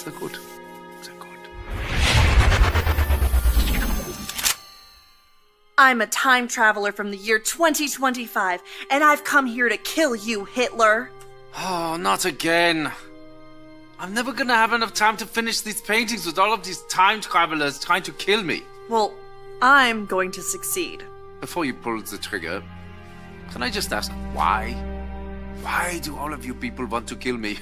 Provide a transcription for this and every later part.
Sehr gut. Sehr gut. I'm a time traveler from the year 2025, and I've come here to kill you, Hitler. Oh, not again. I'm never gonna have enough time to finish these paintings with all of these time travelers trying to kill me. Well, I'm going to succeed. Before you pull the trigger, can I just ask why? Why do all of you people want to kill me?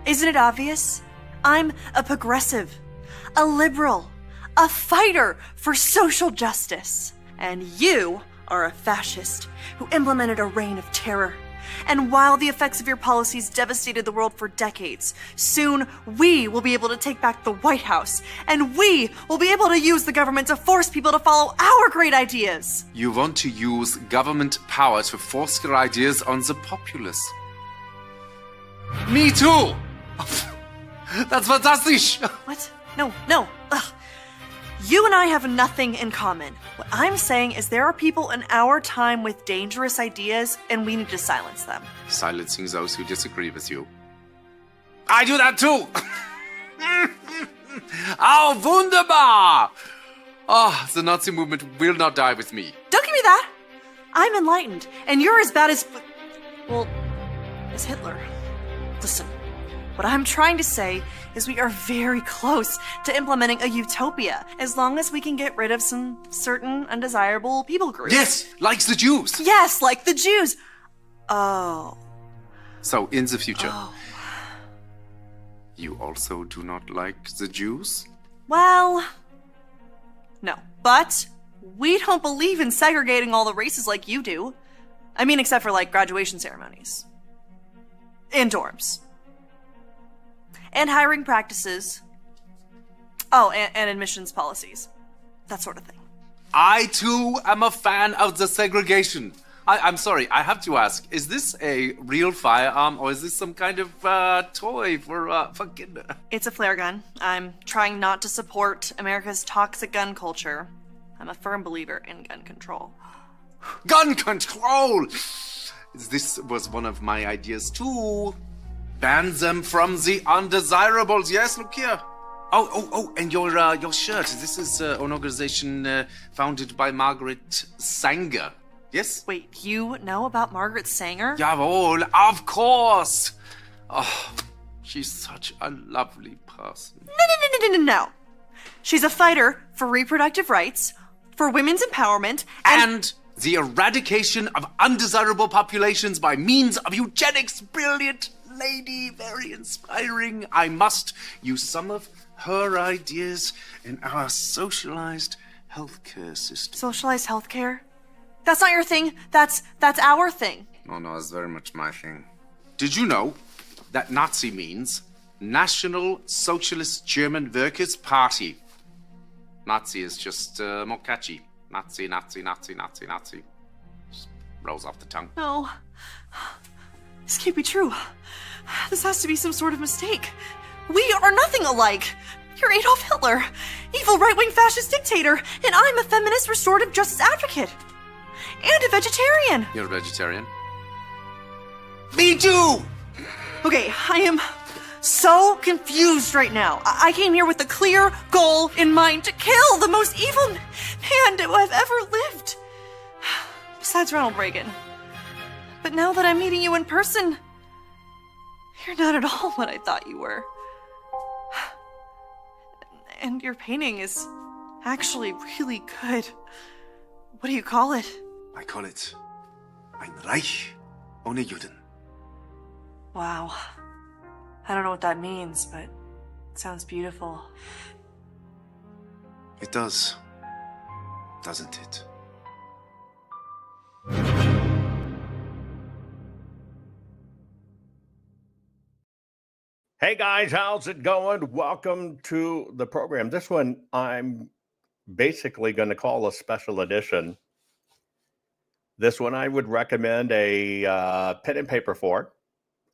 Isn't it obvious? I'm a progressive, a liberal, a fighter for social justice. And you are a fascist who implemented a reign of terror. And while the effects of your policies devastated the world for decades, soon we will be able to take back the White House, and we will be able to use the government to force people to follow our great ideas. You want to use government power to force your ideas on the populace. Me too! That's fantastic! What? No. Ugh. You and I have nothing in common. What I'm saying is there are people in our time with dangerous ideas, and we need to silence them. Silencing those who disagree with you. I do that too! Oh, wunderbar! Oh, the Nazi movement will not die with me. Don't give me that! I'm enlightened, and you're as bad as... well, as Hitler. Listen, what I'm trying to say is we are very close to implementing a utopia, as long as we can get rid of some certain undesirable people groups. Yes, like the Jews. Yes, like the Jews. Oh. So, in the future, Oh. you also do not like the Jews? Well, no. But we don't believe in segregating all the races like you do. I mean, except for, like, graduation ceremonies. And dorms. And hiring practices. Oh, and admissions policies. That sort of thing. I, too, am a fan of the segregation. I'm sorry, I have to ask, is this a real firearm, or is this some kind of toy for kids? It's a flare gun. I'm trying not to support America's toxic gun culture. I'm a firm believer in gun control. Gun control! This was one of my ideas, too. Ban them from the undesirables. Yes, look here. Oh, and your shirt. This is an organization founded by Margaret Sanger. Yes? Wait, you know about Margaret Sanger? Jawohl, of course. Oh, she's such a lovely person. No. She's a fighter for reproductive rights, for women's empowerment, And the eradication of undesirable populations by means of eugenics. Brilliant lady, very inspiring. I must use some of her ideas in our socialized healthcare system. Socialized healthcare? That's not your thing. That's our thing. No, it's very much my thing. Did you know that Nazi means National Socialist German Workers' Party? Nazi is just more catchy. Nazi. Just rolls off the tongue. No. This can't be true. This has to be some sort of mistake. We are nothing alike. You're Adolf Hitler, evil right-wing fascist dictator, and I'm a feminist restorative justice advocate. And a vegetarian. You're a vegetarian? Me too! Okay, I am so confused right now. I came here with a clear goal in mind to kill the most evil man who I've ever lived. Besides Ronald Reagan. But now that I'm meeting you in person, you're not at all what I thought you were. And your painting is actually really good. What do you call it? I call it Ein Reich ohne Juden. Wow. I don't know what that means, but it sounds beautiful. It does, doesn't it? Hey guys, how's it going? Welcome to the program. This one I'm basically going to call a special edition. This one I would recommend a pen and paper for,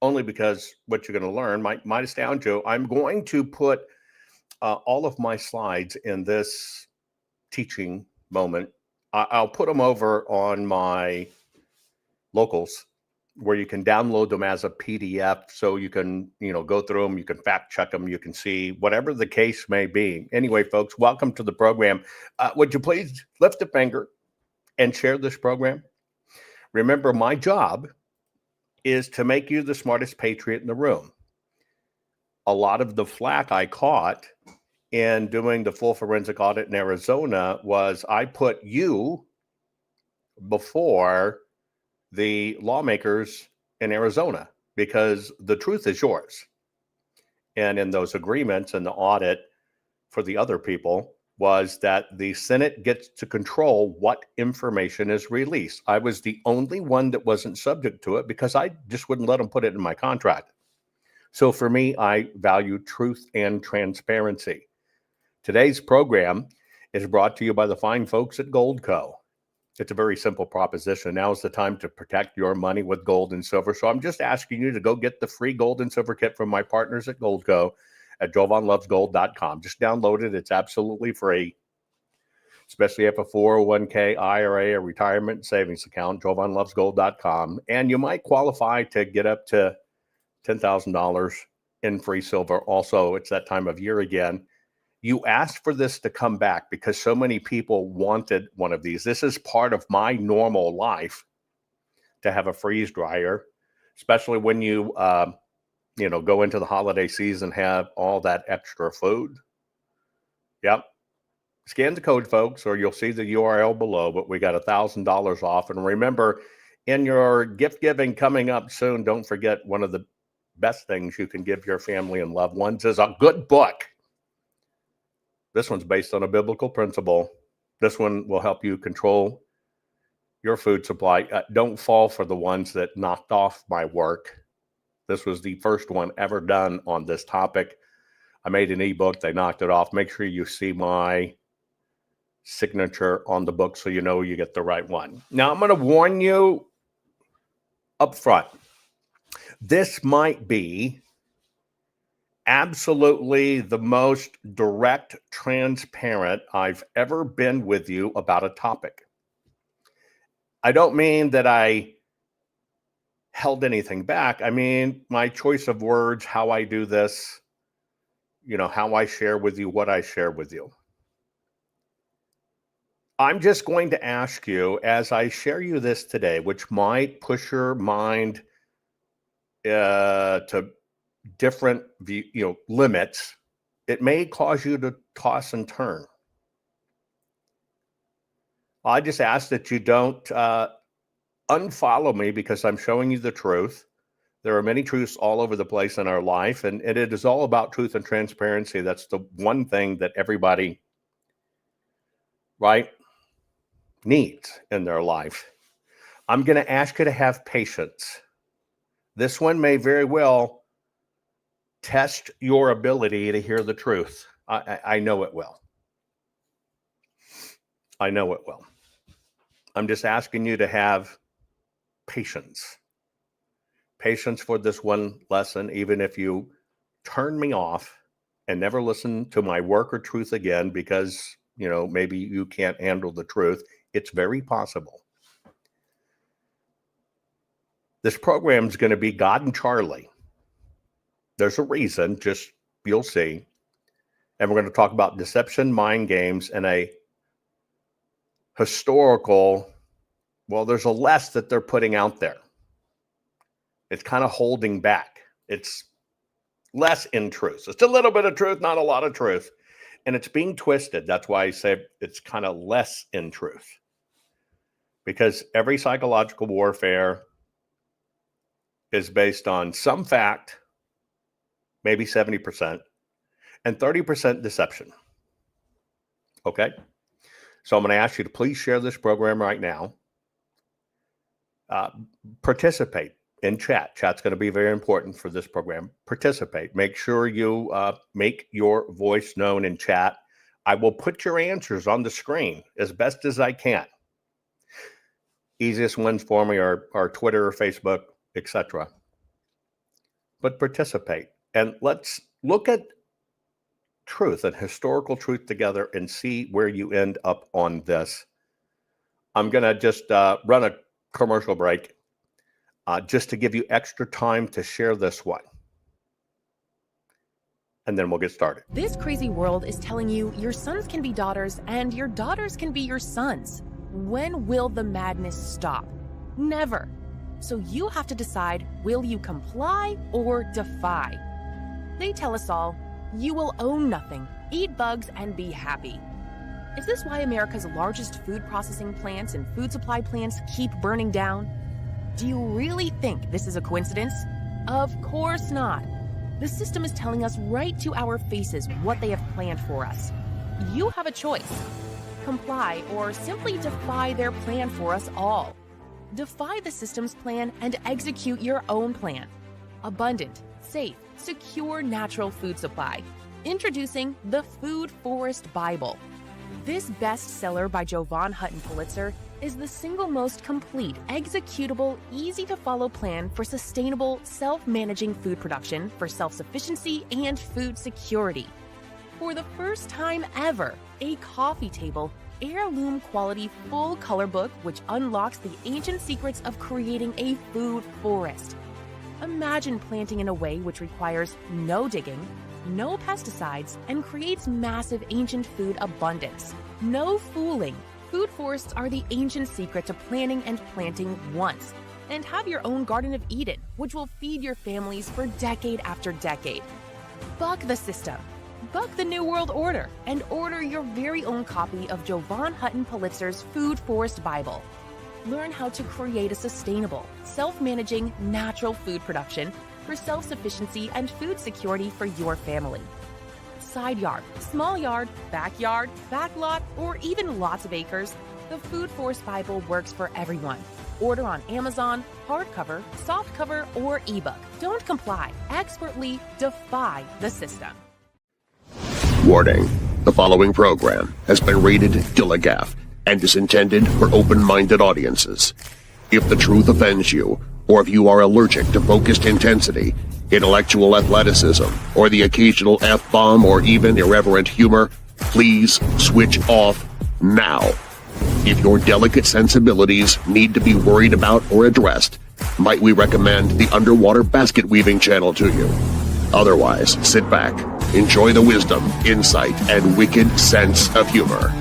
only because what you're going to learn might astound you. I'm going to put all of my slides in this teaching moment. I'll put them over on my locals where you can download them as a PDF so you can, go through them, you can fact check them, you can see whatever the case may be. Anyway, folks, welcome to the program. Would you please lift a finger and share this program? Remember, my job is to make you the smartest patriot in the room. A lot of the flack I caught in doing the full forensic audit in Arizona was I put you before the lawmakers in Arizona because the truth is yours. And in those agreements and the audit for the other people was that the Senate gets to control what information is released. I was the only one that wasn't subject to it because I just wouldn't let them put it in my contract. So for me, I value truth and transparency. Today's program is brought to you by the fine folks at Goldco. It's a very simple proposition. Now is the time to protect your money with gold and silver. So I'm just asking you to go get the free gold and silver kit from my partners at Goldco at jovanlovesgold.com. Just download it. It's absolutely free, especially if a 401k, IRA, or retirement savings account, jovanlovesgold.com. And you might qualify to get up to $10,000 in free silver. Also, it's that time of year again. You asked for this to come back because so many people wanted one of these. This is part of my normal life to have a freeze dryer, especially when you, go into the holiday season, have all that extra food. Yep. Scan the code, folks, or you'll see the URL below, but we got $1,000 off. And remember, in your gift giving coming up soon, don't forget one of the best things you can give your family and loved ones is a good book. This one's based on a biblical principle. This one will help you control your food supply. Don't fall for the ones that knocked off my work. This was the first one ever done on this topic. I made an ebook. They knocked it off. Make sure you see my signature on the book so you know you get the right one. Now, I'm going to warn you up front. This might be absolutely the most direct, transparent I've ever been with you about a topic. I don't mean that I held anything back. I mean, my choice of words, how I do this, how I share with you what I share with you. I'm just going to ask you as I share you this today, which might push your mind to different limits. It may cause you to toss and turn. I just ask that you don't unfollow me because I'm showing you the truth. There are many truths all over the place in our life, and it is all about truth and transparency. That's the one thing that everybody, needs in their life. I'm going to ask you to have patience. This one may very well test your ability to hear the truth. I know it will. I know it will. I'm just asking you to have patience. Patience for this one lesson, even if you turn me off and never listen to my work or truth again because, maybe you can't handle the truth. It's very possible. This program is going to be God and Charlie. There's a reason, just you'll see. And we're going to talk about deception, mind games, and a historical, there's a less that they're putting out there. It's kind of holding back. It's less in truth. It's a little bit of truth, not a lot of truth. And it's being twisted. That's why I say it's kind of less in truth. Because every psychological warfare is based on some fact, maybe 70%, and 30% deception. Okay? So I'm going to ask you to please share this program right now. Participate in chat. Chat's going to be very important for this program. Participate. Make sure you make your voice known in chat. I will put your answers on the screen as best as I can. Easiest ones for me are Twitter, Facebook, etc. But participate. And let's look at truth and historical truth together and see where you end up on this. I'm going to just run a commercial break. just to give you extra time to share this one. And then we'll get started. This crazy world is telling you your sons can be daughters and your daughters can be your sons. When will the madness stop? Never. So you have to decide, will you comply or defy? They tell us all, you will own nothing, eat bugs, and be happy. Is this why America's largest food processing plants and food supply plants keep burning down? Do you really think this is a coincidence? Of course not. The system is telling us right to our faces what they have planned for us. You have a choice. Comply or simply defy their plan for us all. Defy the system's plan and execute your own plan. Abundant, safe, secure natural food supply. Introducing the Food Forest Bible. This bestseller by Jovan Hutton Pulitzer is the single most complete, executable, easy-to-follow plan for sustainable, self-managing food production for self-sufficiency and food security. For the first time ever, a coffee table, heirloom quality full color book which unlocks the ancient secrets of creating a food forest. Imagine planting in a way which requires no digging, no pesticides, and creates massive ancient food abundance. No fooling. Food forests are the ancient secret to planning and planting once. And have your own Garden of Eden, which will feed your families for decade after decade. Buck the system. Buck the New World Order and order your very own copy of Jovan Hutton Pulitzer's Food Forest Bible. Learn how to create a sustainable, self-managing, natural food production for self-sufficiency and food security for your family. Side yard, small yard, backyard, backlot, or even lots of acres, the Food Forest Bible works for everyone. Order on Amazon, hardcover, softcover, or ebook. Don't comply. Expertly defy the system. Warning. The following program has been rated Gilligaff and is intended for open-minded audiences. If the truth offends you, or if you are allergic to focused intensity, intellectual athleticism, or the occasional F-bomb or even irreverent humor, please switch off now. If your delicate sensibilities need to be worried about or addressed, might we recommend the Underwater Basket Weaving channel to you? Otherwise, sit back, enjoy the wisdom, insight, and wicked sense of humor.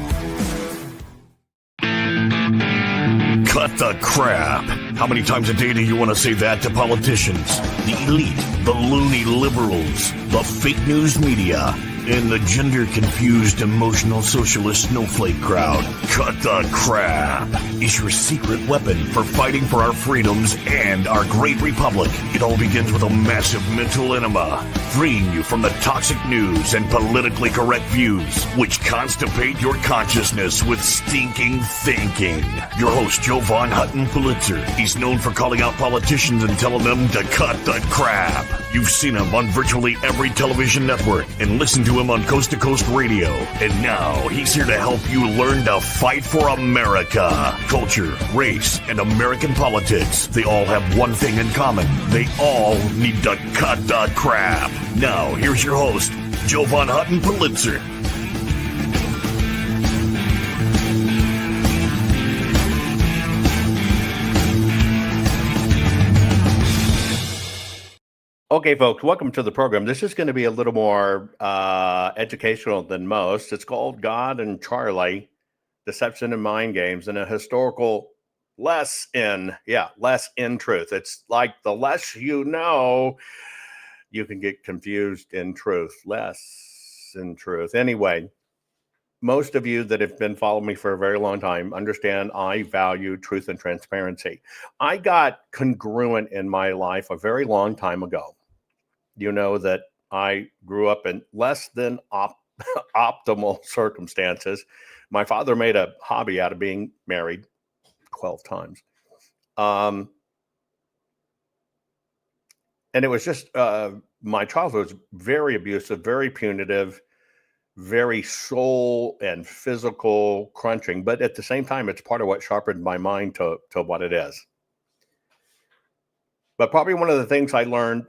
Cut the crap. How many times a day do you want to say that to politicians, the elite, the loony liberals, the fake news media, and the gender-confused emotional socialist snowflake crowd? Cut the crap is your secret weapon for fighting for our freedoms and our great republic. It all begins with a massive mental enema, freeing you from the toxic news and politically correct views, which constipate your consciousness with stinking thinking. Your host, Jovan Hutton Pulitzer. He's known for calling out politicians and telling them to cut the crap. You've seen him on virtually every television network and listened to him on Coast to Coast Radio. And now he's here to help you learn to fight for America. Culture, race, and American politics. They all have one thing in common. They all need to cut the crap. Now, here's your host, Jovan Hutton Pulitzer. Okay, folks, welcome to the program. This is going to be a little more educational than most. It's called God and Charlie, Deception and Mind Games, and a historical less in truth. It's like the less you know, you can get confused in truth. Less in truth. Anyway, most of you that have been following me for a very long time understand I value truth and transparency. I got congruent in my life a very long time ago. You know that I grew up in less than optimal circumstances. My father made a hobby out of being married 12 times. And it was just, my childhood was very abusive, very punitive, very soul and physical crunching. But at the same time, it's part of what sharpened my mind to what it is. But probably one of the things I learned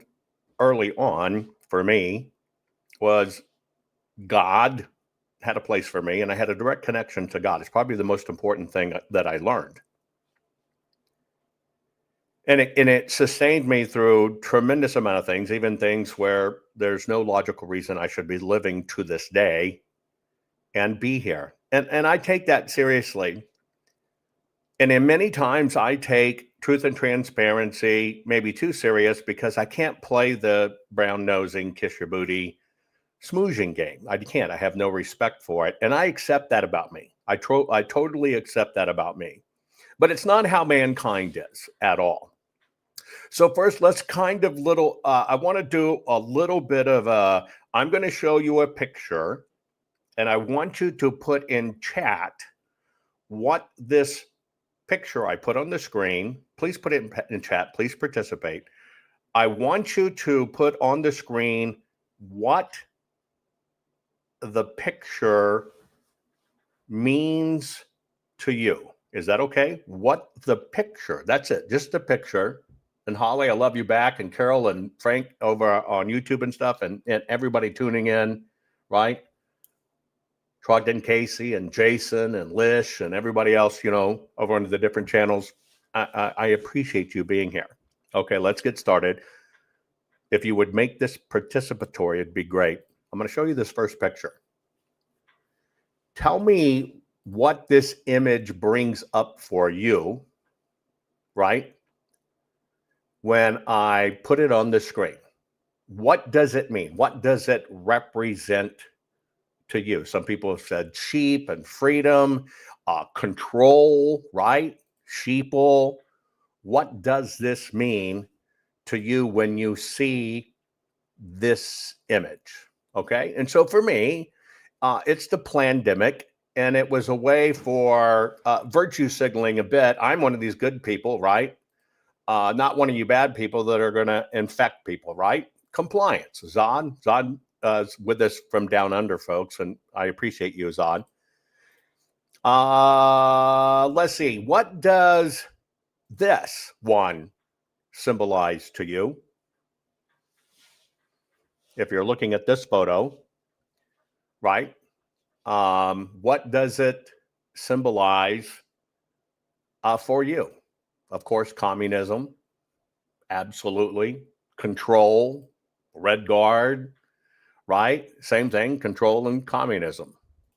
early on for me was God had a place for me, and I had a direct connection to God. It's probably the most important thing that I learned. And it sustained me through tremendous amount of things, even things where there's no logical reason I should be living to this day and be here. And I take that seriously. And in many times I take truth and transparency maybe too serious because I can't play the brown nosing, kiss your booty, smoozing game. I can't. I have no respect for it. And I accept that about me. I totally accept that about me. But it's not how mankind is at all. So first, let's kind of I want to do a little bit of I'm going to show you a picture, and I want you to put in chat what this picture I put on the screen. Please put it in chat. Please participate. I want you to put on the screen what the picture means to you. Is that okay? What the picture, that's it, just the picture. And Holly, I love you back, and Carol and Frank over on YouTube and stuff, and everybody tuning in, right? Trogdon Casey and Jason and Lish and everybody else, over on the different channels. I appreciate you being here. Okay, let's get started. If you would make this participatory, it'd be great. I'm going to show you this first picture. Tell me what this image brings up for you, right? When I put it on the screen. What does it mean? What does it represent to you? Some people have said sheep and freedom, control, right? Sheeple. What does this mean to you when you see this image? Okay. And so for me, it's the pandemic, and it was a way for virtue signaling a bit. I'm one of these good people, right? Not one of you bad people that are going to infect people, right? Compliance. Zod is with us from down under, folks, and I appreciate you, Zod. Let's see. What does this one symbolize to you? If you're looking at this photo, right? What does it symbolize for you? Of course, communism, absolutely. Control, Red Guard, right? Same thing, control and communism.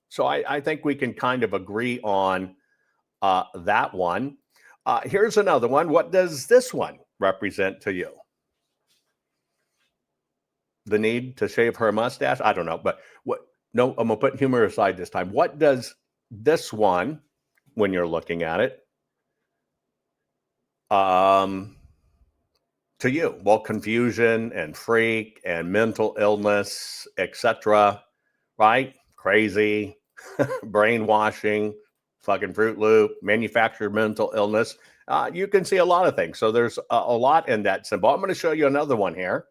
So I think we can kind of agree on that one. Here's another one. What does this one represent to you? The need to shave her mustache? I don't know, but no, I'm going to put humor aside this time. What does this one, when you're looking at it, to you? Well, confusion and freak and mental illness, etc. Right? Crazy, brainwashing, fucking Fruit Loop, manufactured mental illness. You can see a lot of things. So there's a lot in that symbol. I'm going to show you another one here.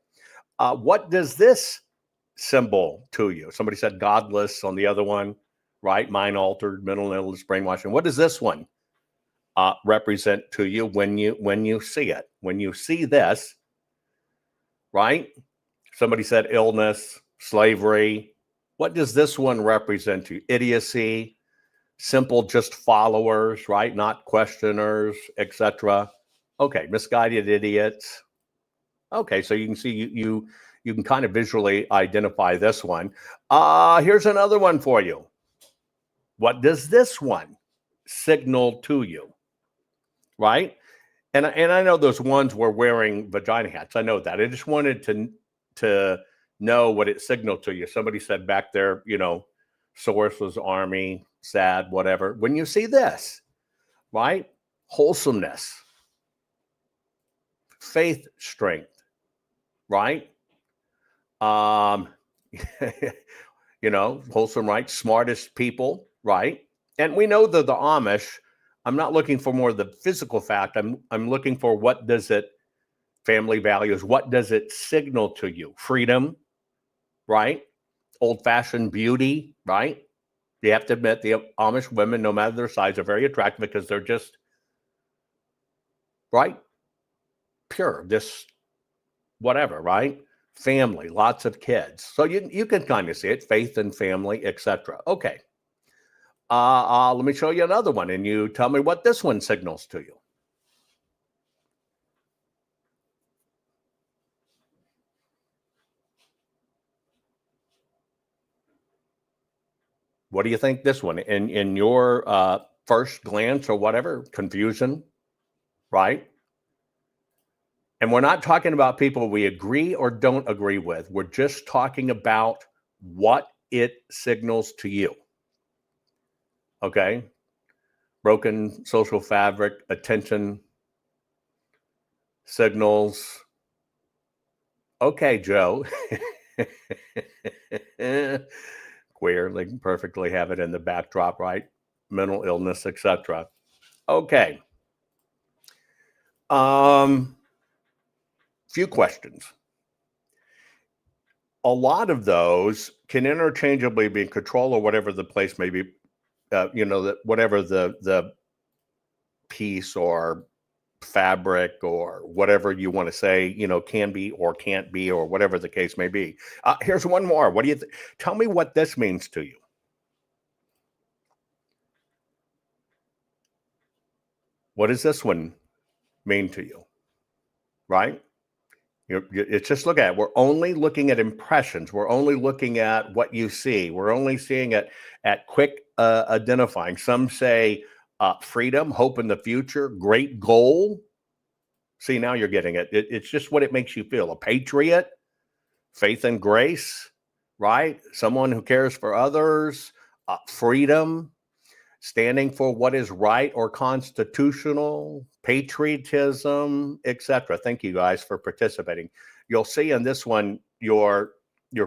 What does this symbol to you? Somebody said godless on the other one, right? Mind altered, mental illness, brainwashing. What does this one represent to you when you see it? When you see this, right? Somebody said illness, slavery. What does this one represent to you? Idiocy, simple just followers, right? Not questioners, etc. Okay, misguided idiots. Okay, so you can see you can kind of visually identify this one. Here's another one for you. What does this one signal to you? Right? And I know those ones were wearing vagina hats. I know that. I just wanted to know what it signaled to you. Somebody said back there, source was army, sad, whatever. When you see this, right? Wholesomeness, faith, strength, right? Wholesome, right? Smartest people, right? And we know that the Amish, I'm not looking for more of the physical fact. I'm looking for what does it, family values, what does it signal to you? Freedom, right? Old-fashioned beauty, right? You have to admit the Amish women, no matter their size, are very attractive because they're just, right? Pure, just whatever, right? Family, lots of kids. So you can kind of see it, faith and family, etc. Okay. Let me show you another one, and you tell me what this one signals to you. What do you think this one? In your first glance or whatever, confusion, right? And we're not talking about people we agree or don't agree with. We're just talking about what it signals to you. Okay? Broken social fabric, attention signals. Okay, Joe. Queer, they can perfectly have it in the backdrop, right? Mental illness, etc. Okay. Few questions. A lot of those can interchangeably be in control or whatever the place may be, whatever the piece or fabric or whatever you want to say, can be or can't be or whatever the case may be. Here's one more. What do you tell me what this means to you? What does this one mean to you? Right? It's just look at it. We're only looking at impressions. We're only looking at what you see. We're only seeing it at quick identifying. Some say freedom, hope in the future, great goal. See, now you're getting it. It's just what it makes you feel. A patriot, faith and grace, right? Someone who cares for others, freedom, standing for what is right or constitutional, patriotism, etc. Thank you guys for participating. You'll see in this one, your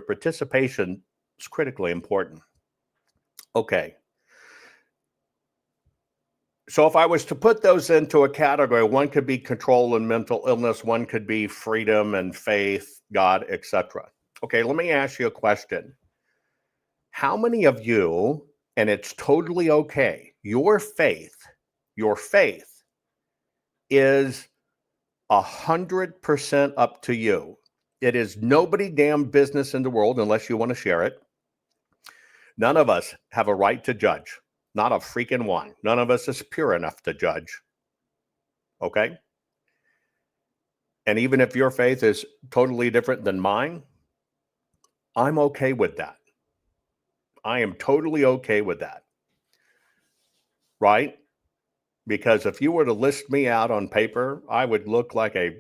participation is critically important. Okay. So if I was to put those into a category, one could be control and mental illness, one could be freedom and faith, God, etc. Okay, let me ask you a question. How many of you, and it's totally okay, your faith is 100% up to you. It is nobody damn business in the world unless you want to share it. None of us have a right to judge. Not a freaking one. None of us is pure enough to judge. Okay? And even if your faith is totally different than mine, I'm okay with that. I am totally okay with that. Right? Because if you were to list me out on paper, I would look like a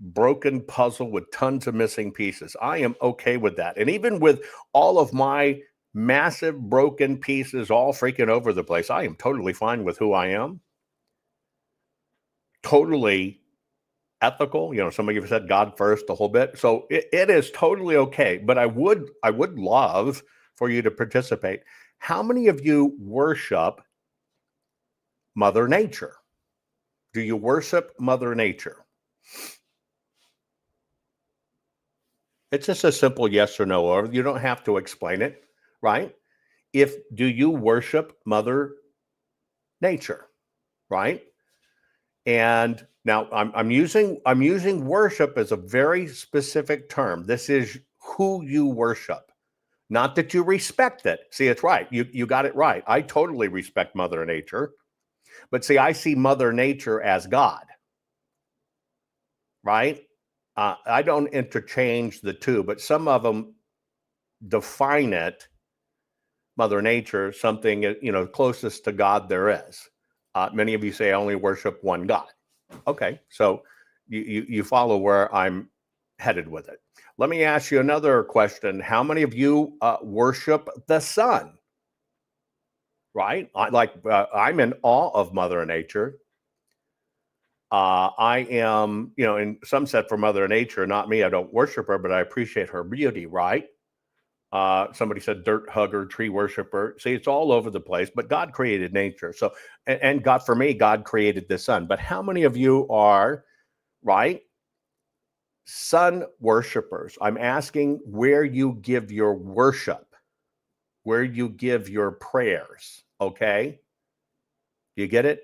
broken puzzle with tons of missing pieces. I am okay with that. And even with all of my massive broken pieces all freaking over the place, I am totally fine with who I am. Totally ethical. Some of you have said God first a whole bit. So it is totally okay. But I would love for you to participate. How many of you worship Mother Nature? Do you worship Mother Nature? It's just a simple yes or no, or you don't have to explain it, right? Do you worship Mother Nature, right? And now I'm using worship as a very specific term. This is who you worship, not that you respect it. See, it's right. You got it right. I totally respect Mother Nature. But see, I see Mother Nature as God, right? I don't interchange the two, but some of them define it, Mother Nature, something, closest to God there is. Many of you say I only worship one God. Okay, so you follow where I'm headed with it. Let me ask you another question. How many of you worship the sun? Right? I'm in awe of Mother Nature. I am, in some said for Mother Nature, not me. I don't worship her, but I appreciate her beauty, right? Somebody said dirt hugger, tree worshiper. See, it's all over the place, but God created nature. So, and God, for me, God created the sun. But how many of you are, right, sun worshipers? I'm asking where you give your worship, where you give your prayers, okay? You get it?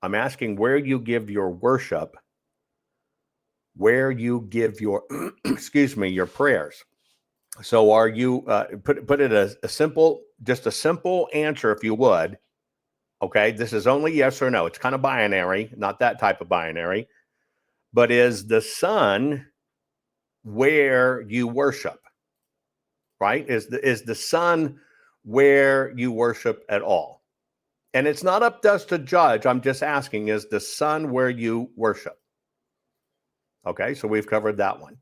I'm asking where you give your worship, where you give your, your prayers. So are you, put it as a simple answer, if you would. Okay, this is only yes or no. It's kind of binary, not that type of binary. But is the sun where you worship? Right? Is the sun where you worship at all. And it's not up to us to judge. I'm just asking, is the sun where you worship? Okay, so we've covered that one.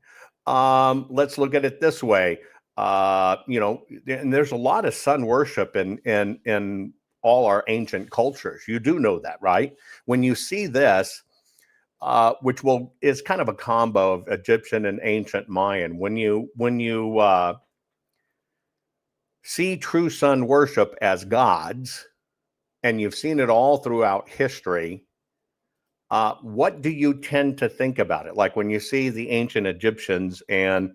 Let's look at it this way. And there's a lot of sun worship in all our ancient cultures. You do know that, right? When you see this, which is kind of a combo of Egyptian and ancient Mayan. When you see true sun worship as gods, and you've seen it all throughout history, what do you tend to think about it? Like when you see the ancient Egyptians and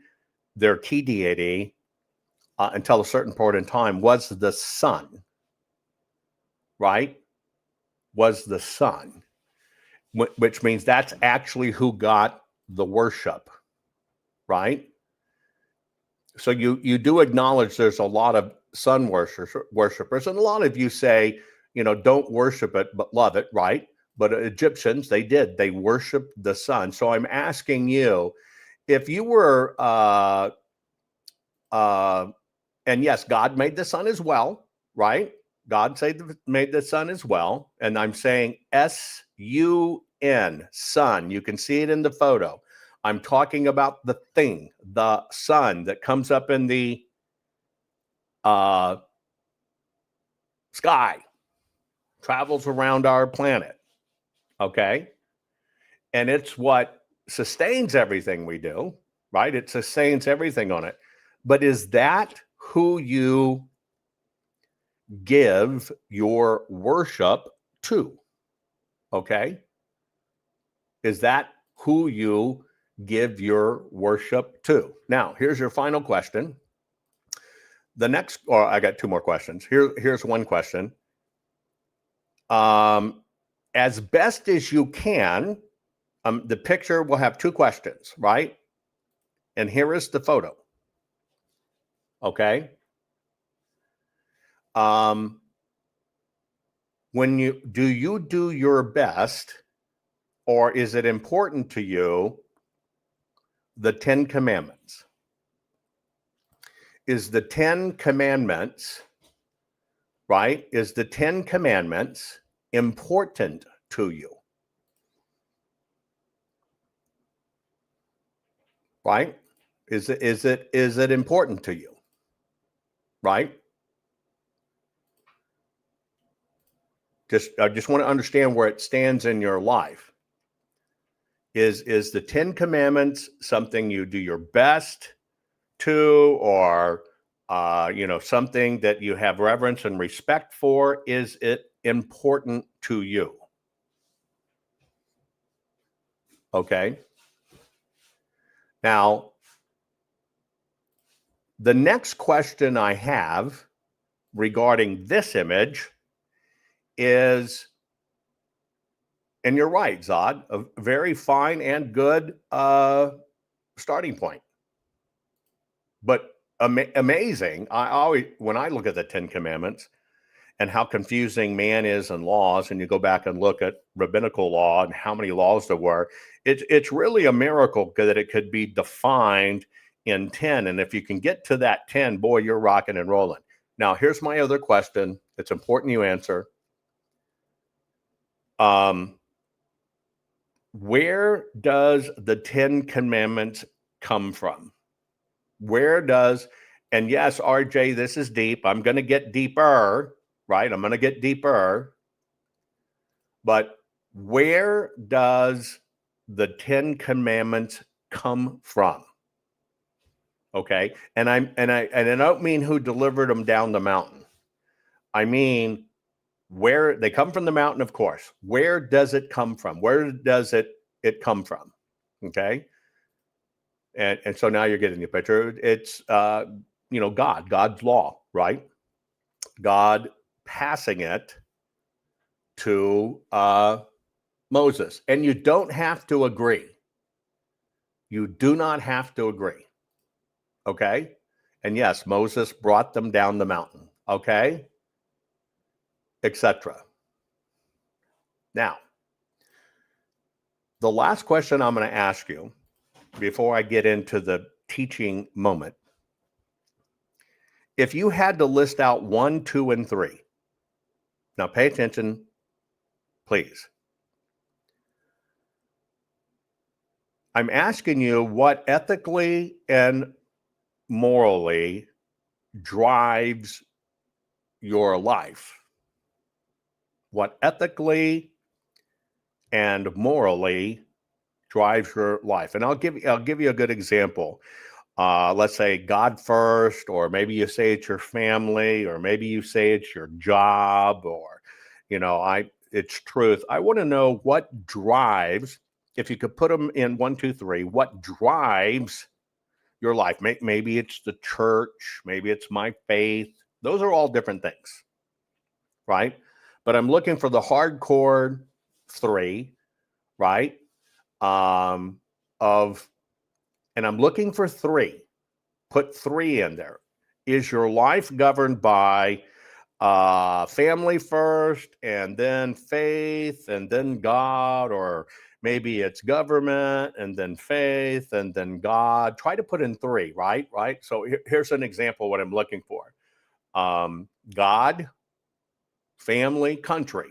their key deity, until a certain point in time, was the sun, right? Was the sun, which means that's actually who got the worship, right? So you do acknowledge there's a lot of sun worshipers, and a lot of you say, don't worship it, but love it, right? But Egyptians, they worshiped the sun. So I'm asking you, if you were, and yes, God made the sun as well, right? God made the sun as well. And I'm saying S-U-N, sun. You can see it in the photo. I'm talking about the thing, the sun that comes up in the sky, travels around our planet, okay? And it's what sustains everything we do, right? It sustains everything on it. But is that who you give your worship to? Okay? Is that who you give your worship to? Now, here's your final question. I got two more questions. Here's one question. As best as you can, the picture will have two questions, right? And here is the photo. Okay. Do you do your best, or is it important to you, the 10 Commandments? Is the 10 Commandments, right? Is the 10 Commandments important to you? Right? Is it important to you? Right? I just want to understand where it stands in your life. Is the 10 Commandments something you do your best to, or something that you have reverence and respect for? Is it important to you? Okay. Now, the next question I have regarding this image is, and you're right, Zod, a very fine and good starting point. But amazing. When I look at the 10 Commandments and how confusing man is in laws, and you go back and look at rabbinical law and how many laws there were, it's really a miracle that it could be defined in 10. And if you can get to that 10, boy, you're rocking and rolling. Now, here's my other question. It's important you answer. Where does the 10 Commandments come from? And yes, RJ, this is deep. I'm going to get deeper, right? I'm going to get deeper. But where does the 10 Commandments come from? Okay. And I don't mean who delivered them down the mountain. I mean, where they come from, the mountain, of course. Where does it come from? Where does it come from? Okay. And so now you're getting the picture. It's, God's law, right? God passing it to Moses. And you don't have to agree. You do not have to agree. Okay. And yes, Moses brought them down the mountain. Okay. Etc. Now, the last question I'm going to ask you before I get into the teaching moment if you had to list out 1, 2, and 3, now pay attention, please. I'm asking you what ethically and morally drives your life. What ethically and morally drives your life. And I'll give you a good example. Let's say God first, or maybe you say it's your family, or maybe you say it's your job, or, it's truth. I want to know what drives, if you could put them in 1, 2, 3, what drives your life? Maybe it's the church, maybe it's my faith. Those are all different things, right? But I'm looking for the hardcore 3, right? And I'm looking for 3. Put 3 in there. Is your life governed by family first, and then faith, and then God, or maybe it's government, and then faith, and then God? Try to put in 3, right? So here's an example of what I'm looking for. God, family, country.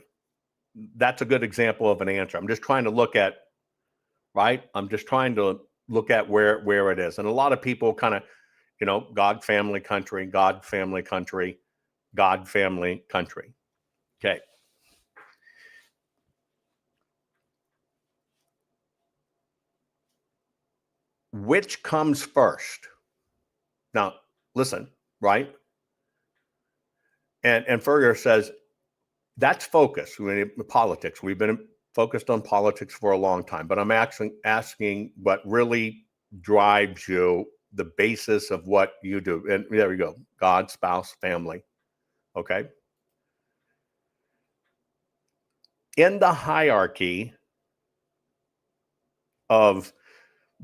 That's a good example of an answer. I'm just trying to look at, right? I'm just trying to look at where it is. And a lot of people kind of, God, family, country, God, family, country, God, family, country. Okay. Which comes first? Now, listen, right? And Furger says, that's focus. Politics. We've been focused on politics for a long time, but I'm actually asking what really drives you, the basis of what you do. And there we go. God, spouse, family. Okay. In the hierarchy of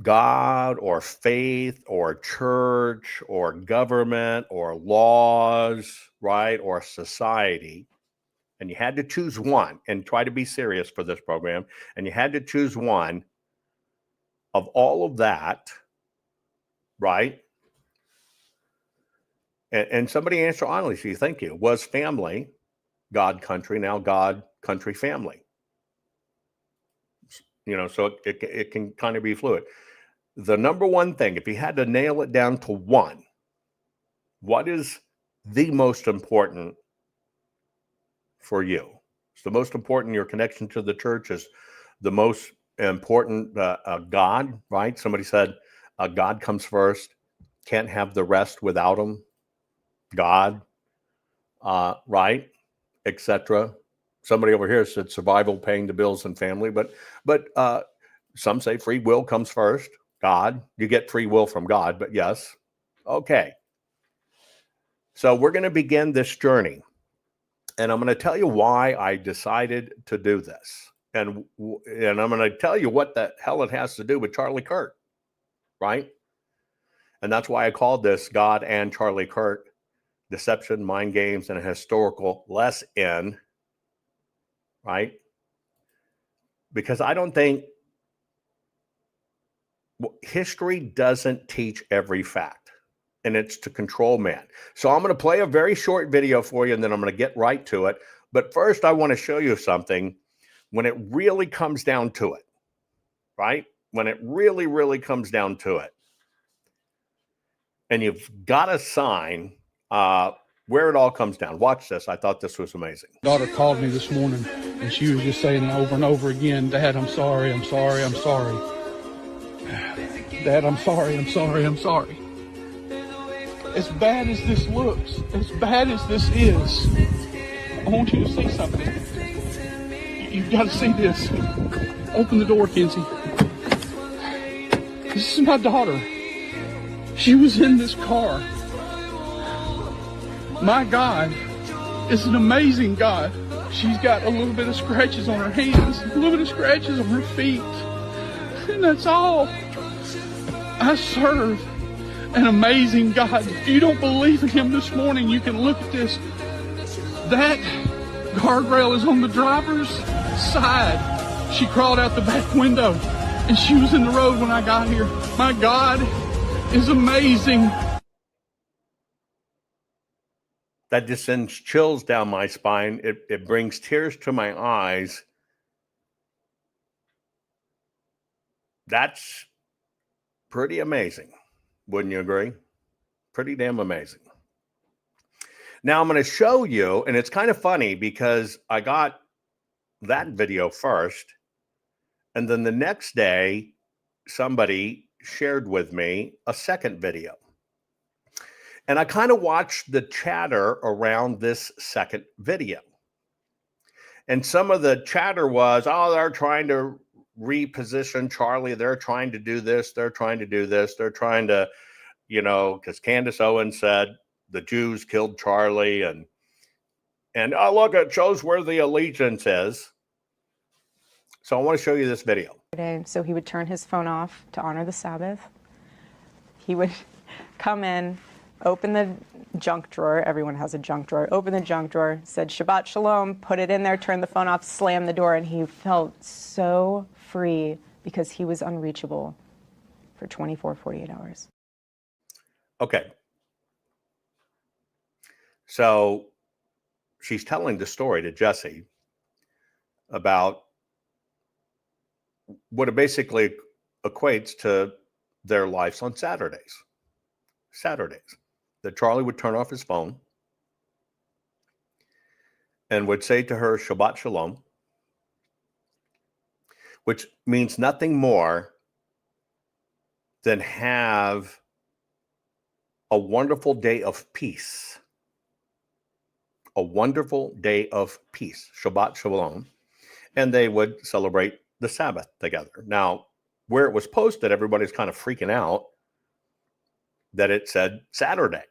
God or faith or church or government or laws, right, or society, and you had to choose one, and try to be serious for this program, and you had to choose one of all of that, right? And somebody answered honestly, thank you, was family, God, country, now God, country, family. So it can kind of be fluid. The number one thing, if you had to nail it down to one, what is the most important for you? It's the most important. Your connection to the church is the most important. God, right? Somebody said God comes first. Can't have the rest without him. God, right, etc. Somebody over here said survival, paying the bills, and family. But some say free will comes first. God, you get free will from God, but yes. Okay. So we're going to begin this journey. And I'm going to tell you why I decided to do this. And I'm going to tell you what the hell it has to do with Charlie Kirk, right? And that's why I called this God and Charlie Kirk, Deception, Mind Games, and a Historical Lesson, right? Because I don't think history doesn't teach every fact, and it's to control man. So I'm going to play a very short video for you, and then I'm going to get right to it. But first, I want to show you something when it really comes down to it, right? When it really, really comes down to it. And you've got a sign where it all comes down. Watch this. I thought this was amazing. My daughter called me this morning, and she was just saying over and over again, Dad, I'm sorry, I'm sorry, I'm sorry. Dad, I'm sorry, I'm sorry, I'm sorry. As bad as this looks, as bad as this is, I want you to see something. You've got to see this. Open the door, Kenzie. This is my daughter. She was in this car. My God is an amazing God. She's got a little bit of scratches on her hands, a little bit of scratches on her feet. And that's all. I serve an amazing God. If you don't believe in him this morning, you can look at this. That guardrail is on the driver's side. She crawled out the back window, and she was in the road when I got here. My God is amazing. that just sends chills down my spine. It brings tears to my eyes. That's pretty amazing. Wouldn't you agree? Pretty damn amazing. Now I'm going to show you, and it's kind of funny because I got that video first, and then the next day, somebody shared with me a second video. And I kind of watched the chatter around this second video. And some of the chatter was, oh, they're trying to reposition Charlie. They're trying to do this. They're trying to do this. They're trying to, because Candace Owens said the Jews killed Charlie. And oh, look, it shows where the allegiance is. So I want to show you this video. So he would turn his phone off to honor the Sabbath. He would come in, open the junk drawer. Everyone has a junk drawer. Open the junk drawer, said Shabbat Shalom, put it in there, turn the phone off, slam the door, and he felt so free because he was unreachable for 24, 48 hours. Okay. So she's telling the story to Jesse about what it basically equates to their lives on Saturdays. That Charlie would turn off his phone and would say to her, Shabbat Shalom, which means nothing more than have a wonderful day of peace. A wonderful day of peace, Shabbat Shalom. And they would celebrate the Sabbath together. Now, where it was posted, everybody's kind of freaking out that it said Saturday.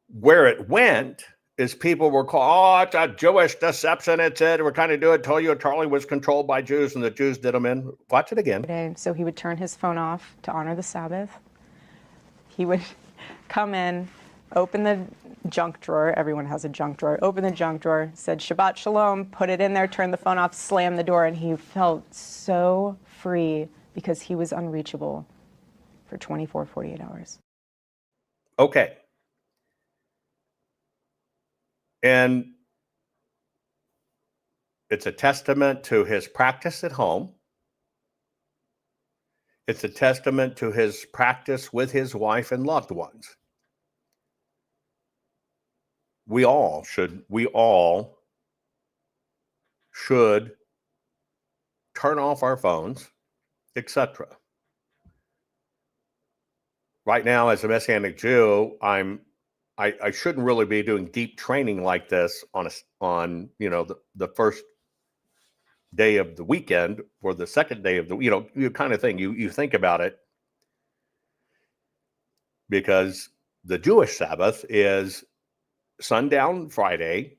Where it went is people were called, oh, it's a Jewish deception. It said, we're kind of doing it, told you Charlie was controlled by Jews and the Jews did them in. Watch it again. So he would turn his phone off to honor the Sabbath. He would come in, open the junk drawer. Everyone has a junk drawer. Open the junk drawer, said Shabbat Shalom, put it in there, turn the phone off, slam the door, and he felt so free because he was unreachable for 24, 48 hours. Okay. And it's a testament to his practice at home. It's a testament to his practice with his wife and loved ones. We all should turn off our phones, etc. Right now, as a Messianic Jew, I shouldn't really be doing deep training like this on the first day of the weekend or the second day of the you kind of thing. You think about it, because the Jewish Sabbath is sundown Friday,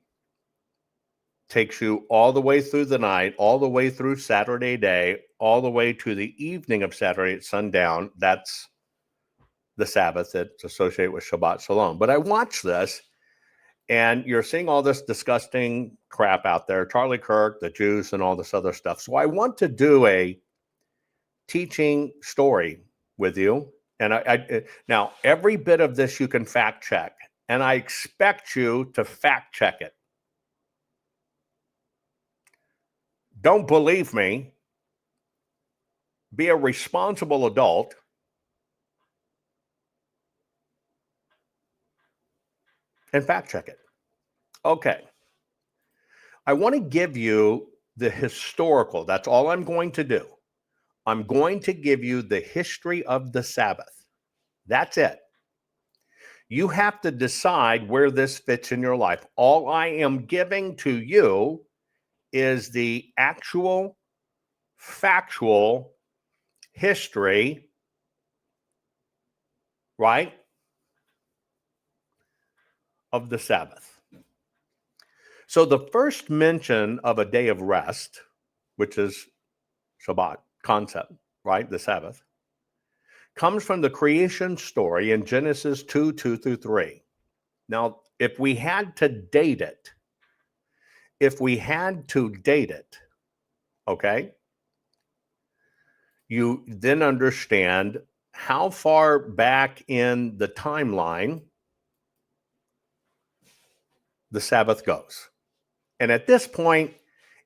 takes you all the way through the night, all the way through Saturday day, all the way to the evening of Saturday at sundown. That's the Sabbath that's associated with Shabbat Shalom. But I watch this, and you're seeing all this disgusting crap out there, Charlie Kirk, the Jews, and all this other stuff. So I want to do a teaching story with you. And now, every bit of this you can fact check, and I expect you to fact check it. Don't believe me. Be a responsible adult. And fact check it. Okay. I want to give you the historical. That's all I'm going to do. I'm going to give you the history of the Sabbath. That's it. You have to decide where this fits in your life. All I am giving to you is the actual, factual history, right, of the Sabbath. So the first mention of a day of rest, which is Shabbat concept, right, the Sabbath, comes from the creation story in Genesis 2:2-3. Now, if we had to date it, okay, you then understand how far back in the timeline the Sabbath goes. And at this point,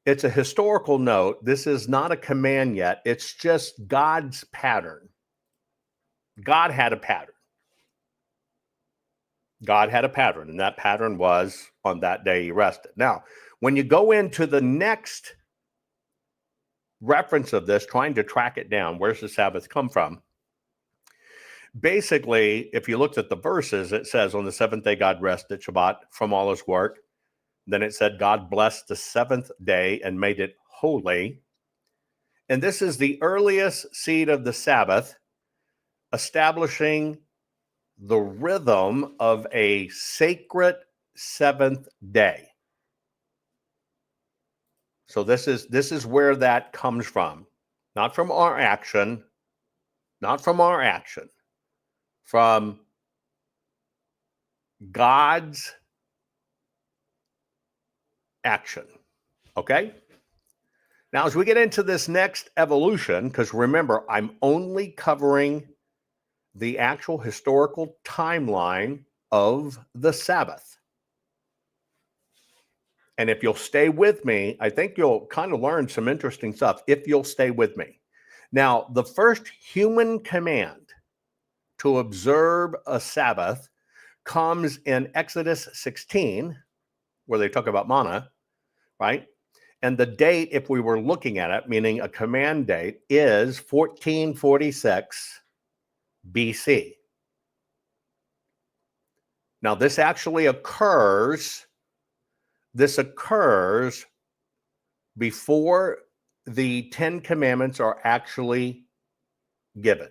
it's a historical note. This is not a command yet. It's just God's pattern. God had a pattern. God had a pattern, and that pattern was on that day he rested. Now, when you go into the next reference of this, trying to track it down, where's the Sabbath come from? Basically, if you looked at the verses, it says on the seventh day God rested, Shabbat, from all his work. Then it said God blessed the seventh day and made it holy. And this is the earliest seed of the Sabbath, establishing the rhythm of a sacred seventh day. So this is where that comes from. Not from our action, from God's action. Okay? Now, as we get into this next evolution, because remember, I'm only covering the actual historical timeline of the Sabbath. And if you'll stay with me, I think you'll kind of learn some interesting stuff if you'll stay with me. Now, the first human command to observe a Sabbath comes in Exodus 16, where they talk about manna, right? And the date, if we were looking at it, meaning a command date, is 1446 BC. Now, this actually occurs before the 10 Commandments are actually given.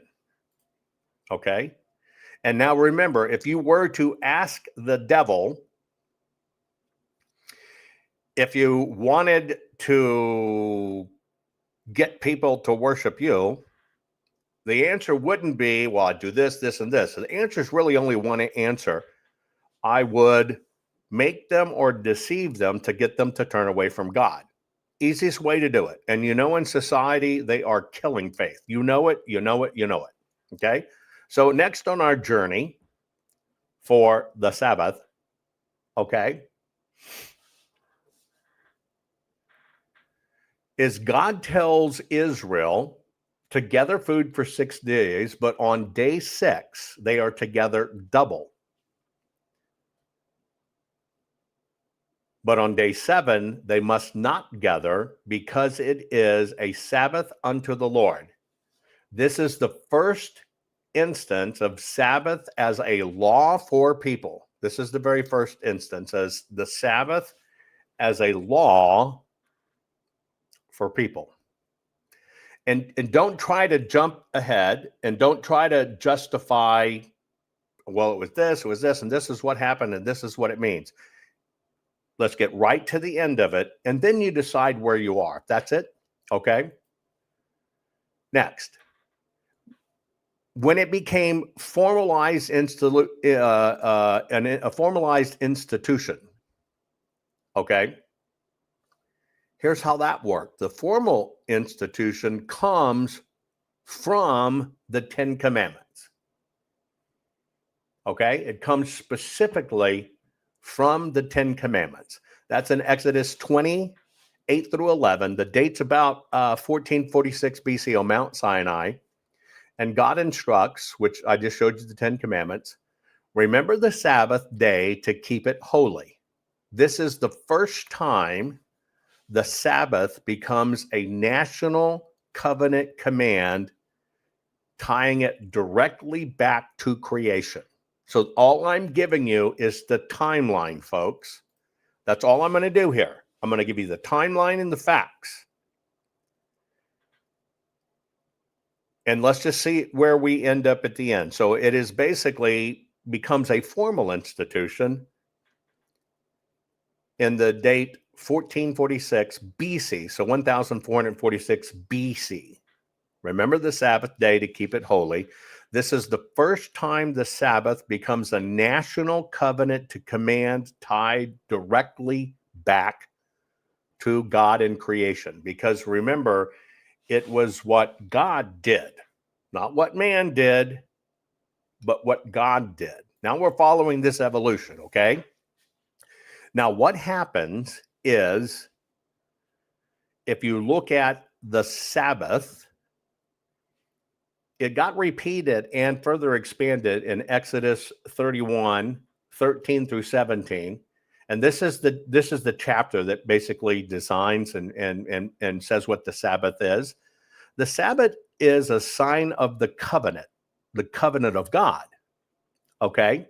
Okay? And now remember, if you were to ask the devil, if you wanted to get people to worship you, the answer wouldn't be, well, I do this, this, and this. The answer is really only one answer. I would make them or deceive them to get them to turn away from God. Easiest way to do it. And you know, in society, they are killing faith. You know it, you know it, you know it. Okay? So next on our journey for the Sabbath, okay, is God tells Israel to gather food for 6 days, but on day 6, they are to gather double. But on day 7, they must not gather because it is a Sabbath unto the Lord. This is the first instance of Sabbath as a law for people. This is the very first instance as the Sabbath as a law for people. And don't try to jump ahead and don't try to justify, well, it was this, and this is what happened, and this is what it means. Let's get right to the end of it, and then you decide where you are. That's it, okay? Next, when it became a formalized institution, okay? Here's how that worked. The formal institution comes from the 10 Commandments. Okay? It comes specifically from the 10 Commandments. That's in Exodus 20, 8 through 11. The date's about 1446 BC on Mount Sinai. And God instructs, which I just showed you the 10 Commandments, remember the Sabbath day to keep it holy. This is the first time the Sabbath becomes a national covenant command, tying it directly back to creation. So all I'm giving you is the timeline, folks. That's all I'm going to do here. I'm going to give you the timeline and the facts. And let's just see where we end up at the end. So it is basically becomes a formal institution in the date 1446 BC, so 1446 BC. Remember the Sabbath day to keep it holy. This is the first time the Sabbath becomes a national covenant to command tied directly back to God in creation. Because remember, it was what God did, not what man did, but what God did. Now we're following this evolution, okay? Now, what happens is if you look at the Sabbath, it got repeated and further expanded in Exodus 31, 13 through 17. And this is the chapter that basically designs and says what the Sabbath is. The Sabbath is a sign of the covenant of God. Okay?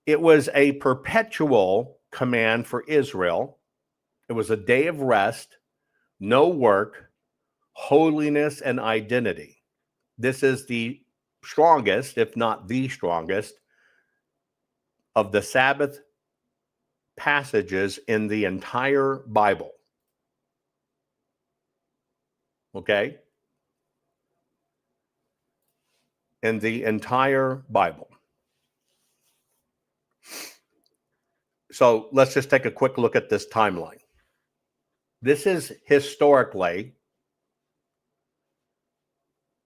It was a perpetual command for Israel. It was a day of rest, no work, holiness, and identity. This is the strongest, if not the strongest, of the Sabbath passages in the entire Bible. Okay? In the entire Bible. So let's just take a quick look at this timeline. This is historically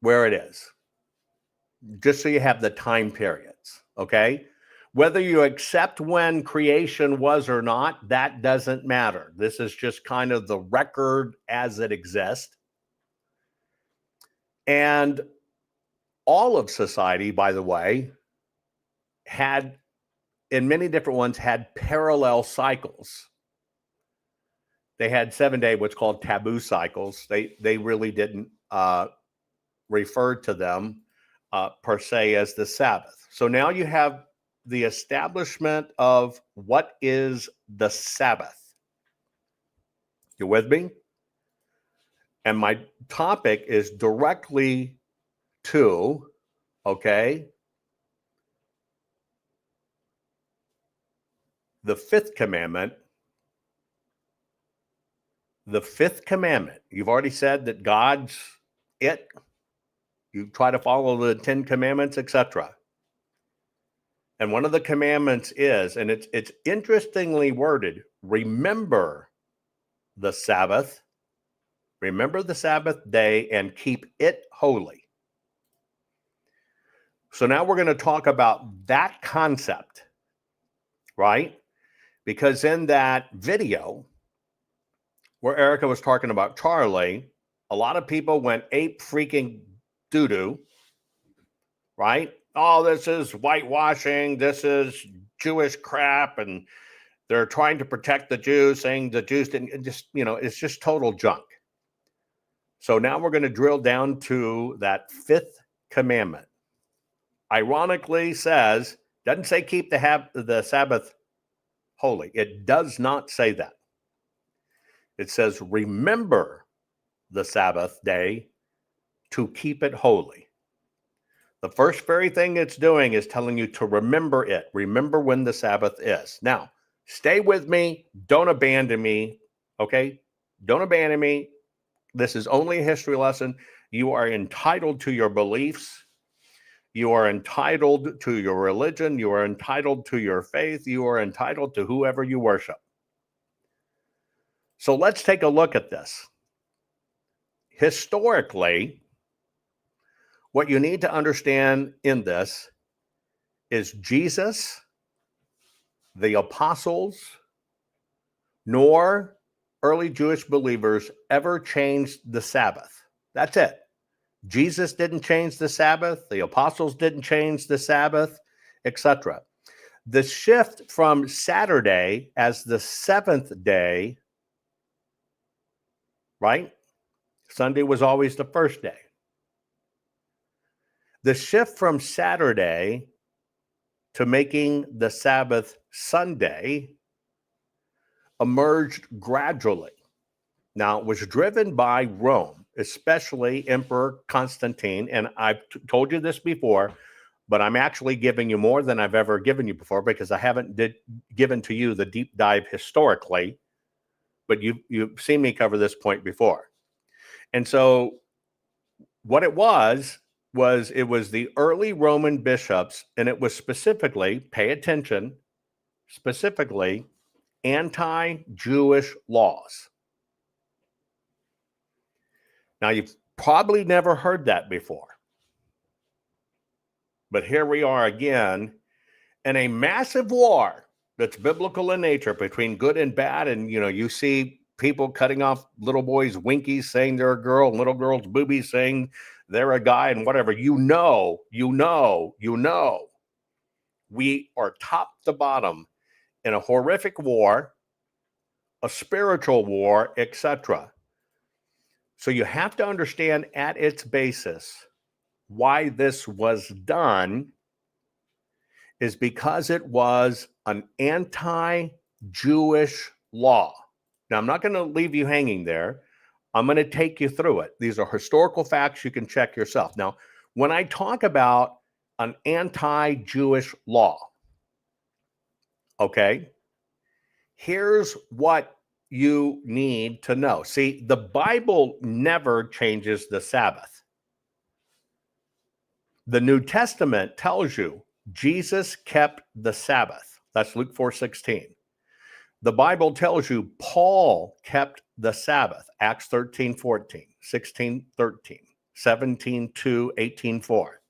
where it is, just so you have the time periods, okay? Whether you accept when creation was or not, that doesn't matter. This is just kind of the record as it exists. And all of society, by the way, had, in many different ones, had parallel cycles. They had 7-day, what's called taboo cycles. They really didn't refer to them per se as the Sabbath. So now you have the establishment of what is the Sabbath. You with me? And my topic is directly to, okay, the fifth commandment. The fifth commandment. You've already said that God's it. You try to follow the 10 commandments, etc. And one of the commandments is, and it's interestingly worded, remember the Sabbath. Remember the Sabbath day and keep it holy. So now we're going to talk about that concept, right? Because in that video where Erica was talking about Charlie, a lot of people went ape freaking doo-doo, right? Oh, this is whitewashing. This is Jewish crap. And they're trying to protect the Jews, saying the Jews didn't, just, it's just total junk. So now we're going to drill down to that fifth commandment. Ironically doesn't say keep the Sabbath holy. It does not say that. It says, remember the Sabbath day to keep it holy. The first very thing it's doing is telling you to remember it. Remember when the Sabbath is. Now, stay with me. Don't abandon me. Okay? Don't abandon me. This is only a history lesson. You are entitled to your beliefs. You are entitled to your religion. You are entitled to your faith. You are entitled to whoever you worship. So let's take a look at this. Historically, what you need to understand in this is Jesus, the apostles, nor early Jewish believers ever changed the Sabbath. That's it. Jesus didn't change the Sabbath. The apostles didn't change the Sabbath, etc. The shift from Saturday as the seventh day, right? Sunday was always the first day. The shift from Saturday to making the Sabbath Sunday emerged gradually. Now, it was driven by Rome, especially Emperor Constantine. And I've told you this before, but I'm actually giving you more than I've ever given you before because I haven't given to you the deep dive historically, but you've seen me cover this point before. And so what it was the early Roman bishops, and it was specifically, pay attention, specifically anti-Jewish laws. Now, you've probably never heard that before. But here we are again in a massive war that's biblical in nature between good and bad. And, you see people cutting off little boys' winkies saying they're a girl, and little girls' boobies saying they're a guy, and whatever. We are top to bottom in a horrific war, a spiritual war, etc. So you have to understand at its basis why this was done is because it was an anti-Jewish law. Now, I'm not going to leave you hanging there. I'm going to take you through it. These are historical facts you can check yourself. Now, when I talk about an anti-Jewish law, okay, here's what you need to know. See, the Bible never changes the Sabbath. The New Testament tells you Jesus kept the Sabbath. That's Luke 4:16. The Bible tells you Paul kept the Sabbath. Acts 13:14, 16:13, 17:2, 18:4.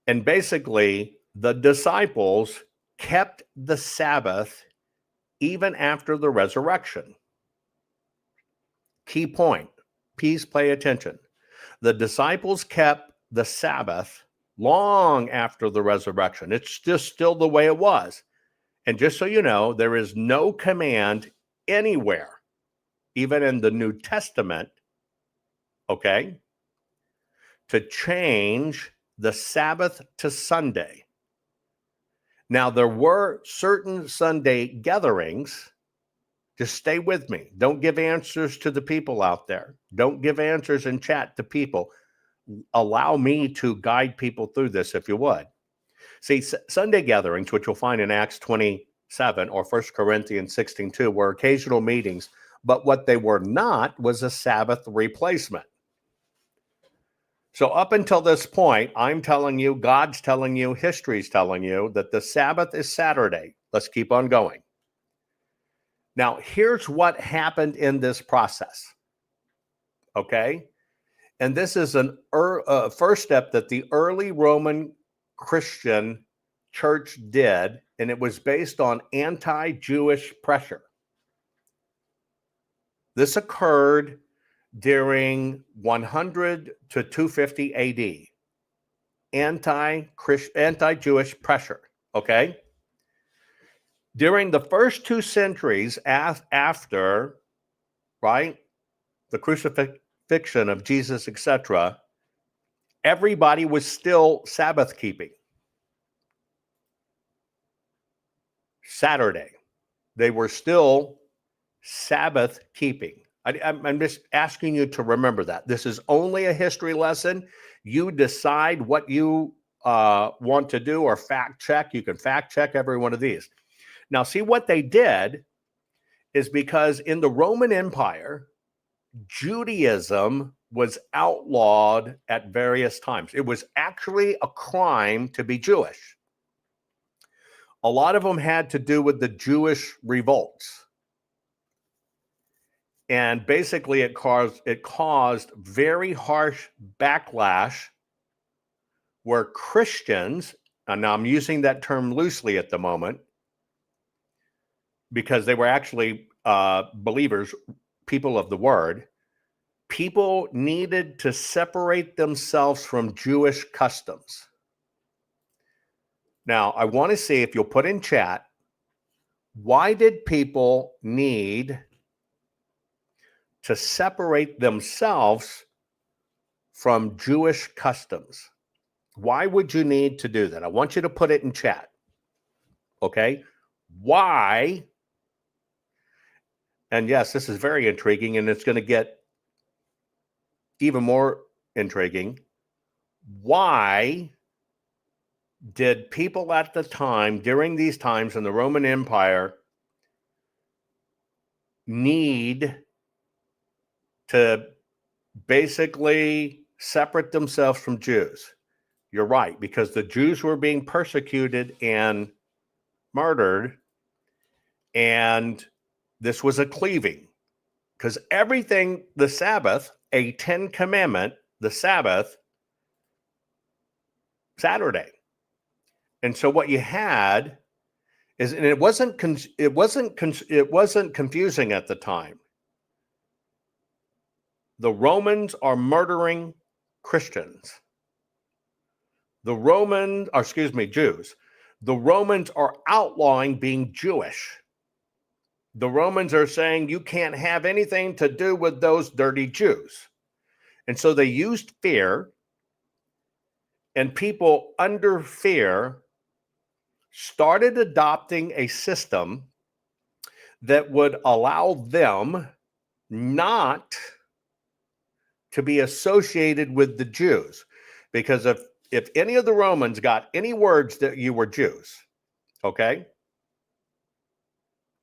And basically, the disciples kept the Sabbath even after the resurrection. Key point. Please pay attention. The disciples kept the Sabbath long after the resurrection. It's just still the way it was. And just so you know, there is no command anywhere, even in the New Testament, okay, to change the Sabbath to Sunday. Now, there were certain Sunday gatherings. Just stay with me. Don't give answers to the people out there. Don't give answers in chat to people. Allow me to guide people through this, if you would. See, Sunday gatherings, which you'll find in Acts 27 or 1 Corinthians 16:2, were occasional meetings, but what they were not was a Sabbath replacement. So up until this point, I'm telling you, God's telling you, history's telling you that the Sabbath is Saturday. Let's keep on going. Now, here's what happened in this process, okay? And this is an first step that the early Roman Christian church did, and it was based on anti-Jewish pressure. This occurred during 100 to 250 AD. Anti-Jewish pressure, okay? During the first 2 centuries after, right, the crucifixion of Jesus, etc., everybody was still Sabbath keeping. Saturday. They were still Sabbath keeping. I'm just asking you to remember that. This is only a history lesson. You decide what you want to do or fact check. You can fact check every one of these. Now, see what they did is because in the Roman Empire, Judaism was outlawed at various times. It was actually a crime to be Jewish. A lot of them had to do with the Jewish revolts. And basically it caused very harsh backlash where Christians, and now I'm using that term loosely at the moment, because they were actually believers, people of the word, people needed to separate themselves from Jewish customs. Now, I want to see if you'll put in chat, why did people need to separate themselves from Jewish customs? Why would you need to do that? I want you to put it in chat. Okay? Why? And yes, this is very intriguing, and it's going to get even more intriguing. Why did people at the time, during these times in the Roman Empire, need to basically separate themselves from Jews? You're right, because the Jews were being persecuted and murdered, and this was a cleaving, because everything, the Sabbath, a 10 commandment, the Sabbath, Saturday. And so what you had And it wasn't confusing at the time. The Romans are murdering Christians. Jews. The Romans are outlawing being Jewish. The Romans are saying you can't have anything to do with those dirty Jews. And so they used fear, and people under fear started adopting a system that would allow them not to be associated with the Jews. Because if any of the Romans got any words that you were Jews, okay?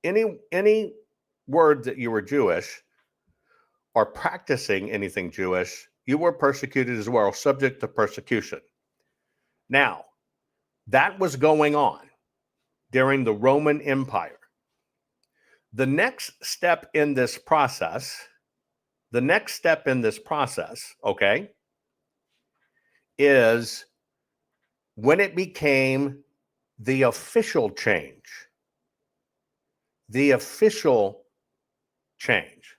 Any word that you were Jewish or practicing anything Jewish, you were persecuted as well, subject to persecution. Now, that was going on during the Roman Empire. The next step in this process, okay, is when it became the official change. The official change.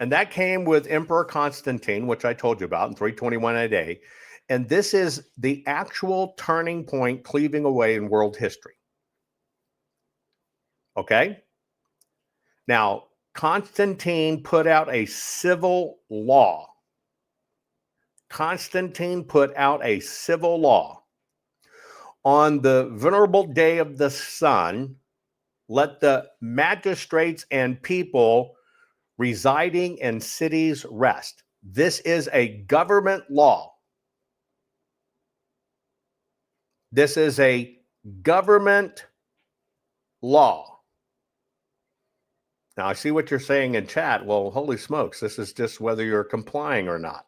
And that came with Emperor Constantine, which I told you about in 321 AD. And this is the actual turning point, cleaving away in world history. Okay? Now, Constantine put out a civil law. On the venerable day of the sun, let the magistrates and people residing in cities rest. This is a government law. This is a government law. Now, I see what you're saying in chat. Well, holy smokes, this is just whether you're complying or not.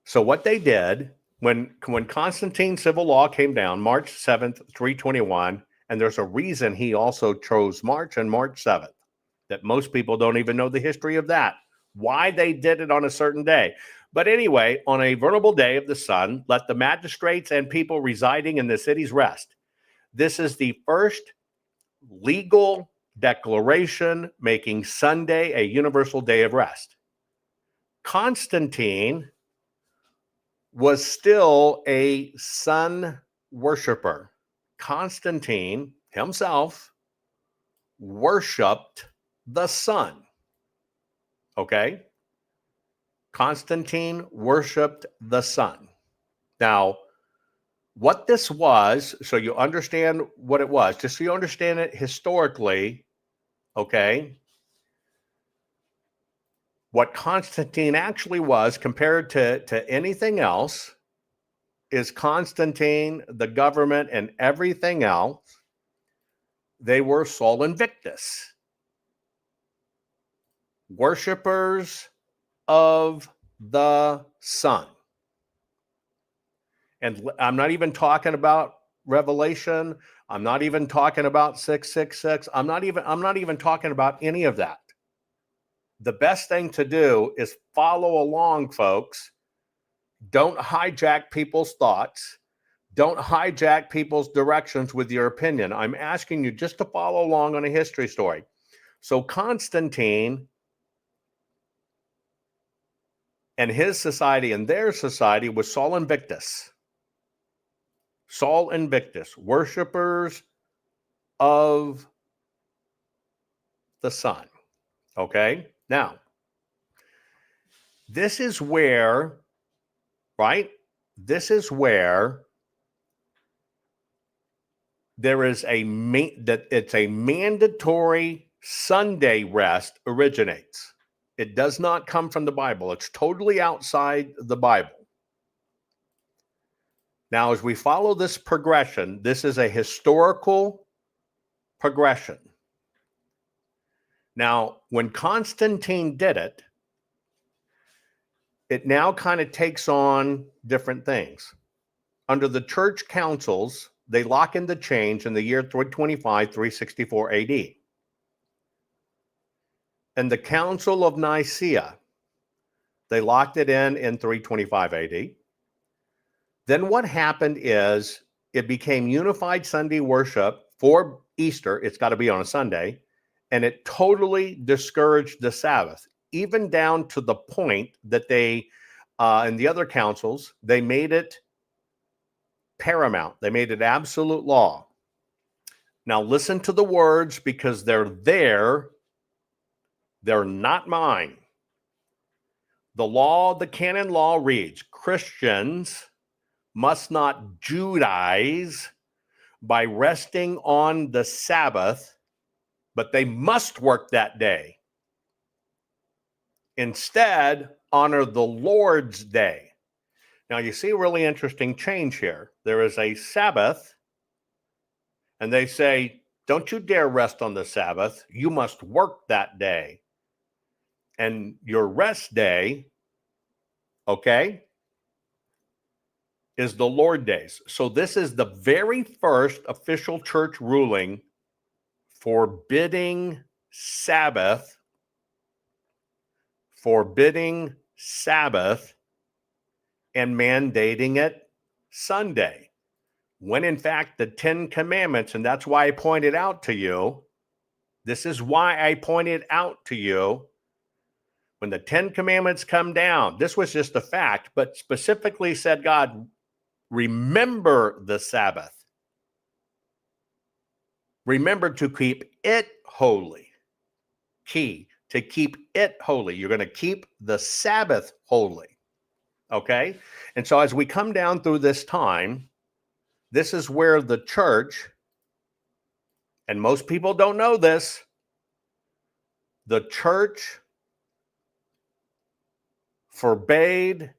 So what they did, when Constantine's civil law came down, March 7th, 321, and there's a reason he also chose March and March 7th, that most people don't even know the history of that, why they did it on a certain day. But anyway, on a venerable day of the sun, let the magistrates and people residing in the cities rest. This is the first legal declaration making Sunday a universal day of rest. Constantine was still a sun worshiper. Constantine himself worshipped the sun. Okay? Constantine worshipped the sun. Now, what this was, so you understand what it was, just so you understand it historically, okay? What Constantine actually was compared to anything else is Constantine, the government, and everything else, they were Sol Invictus, worshipers of the sun. And I'm not even talking about Revelation. I'm not even talking about 666. I'm not even talking about any of that. The best thing to do is follow along, folks. Don't hijack people's thoughts. Don't hijack people's directions with your opinion. I'm asking you just to follow along on a history story. So Constantine and his society and their society was Sol Invictus. Sol Invictus, worshipers of the sun. Okay? Now, this is where, right? This is where there is it's a mandatory Sunday rest originates. It does not come from the Bible. It's totally outside the Bible. Now, as we follow this progression, this is a historical progression. Now, when Constantine did it, it now kind of takes on different things. Under the church councils, they lock in the change in the year 325, 364 AD. And the Council of Nicaea, they locked it in 325 AD. Then what happened is it became unified Sunday worship for Easter. It's got to be on a Sunday. And it totally discouraged the Sabbath, even down to the point that they, in the other councils, they made it paramount. They made it absolute law. Now listen to the words, because they're there. They're not mine. The canon law reads, Christians must not Judaize by resting on the Sabbath, but they must work that day. Instead, honor the Lord's day. Now, you see a really interesting change here. There is a Sabbath, and they say, don't you dare rest on the Sabbath. You must work that day. And your rest day, okay, is the Lord days. So this is the very first official church ruling forbidding Sabbath, and mandating it Sunday. When in fact the 10 Commandments, and that's why I pointed out to you, this is why I pointed out to you, when the 10 Commandments come down, this was just a fact, but specifically said God, remember the Sabbath. Remember to keep it holy. Key, to keep it holy. You're going to keep the Sabbath holy. Okay? And so as we come down through this time, this is where the church, and most people don't know this, the church forbade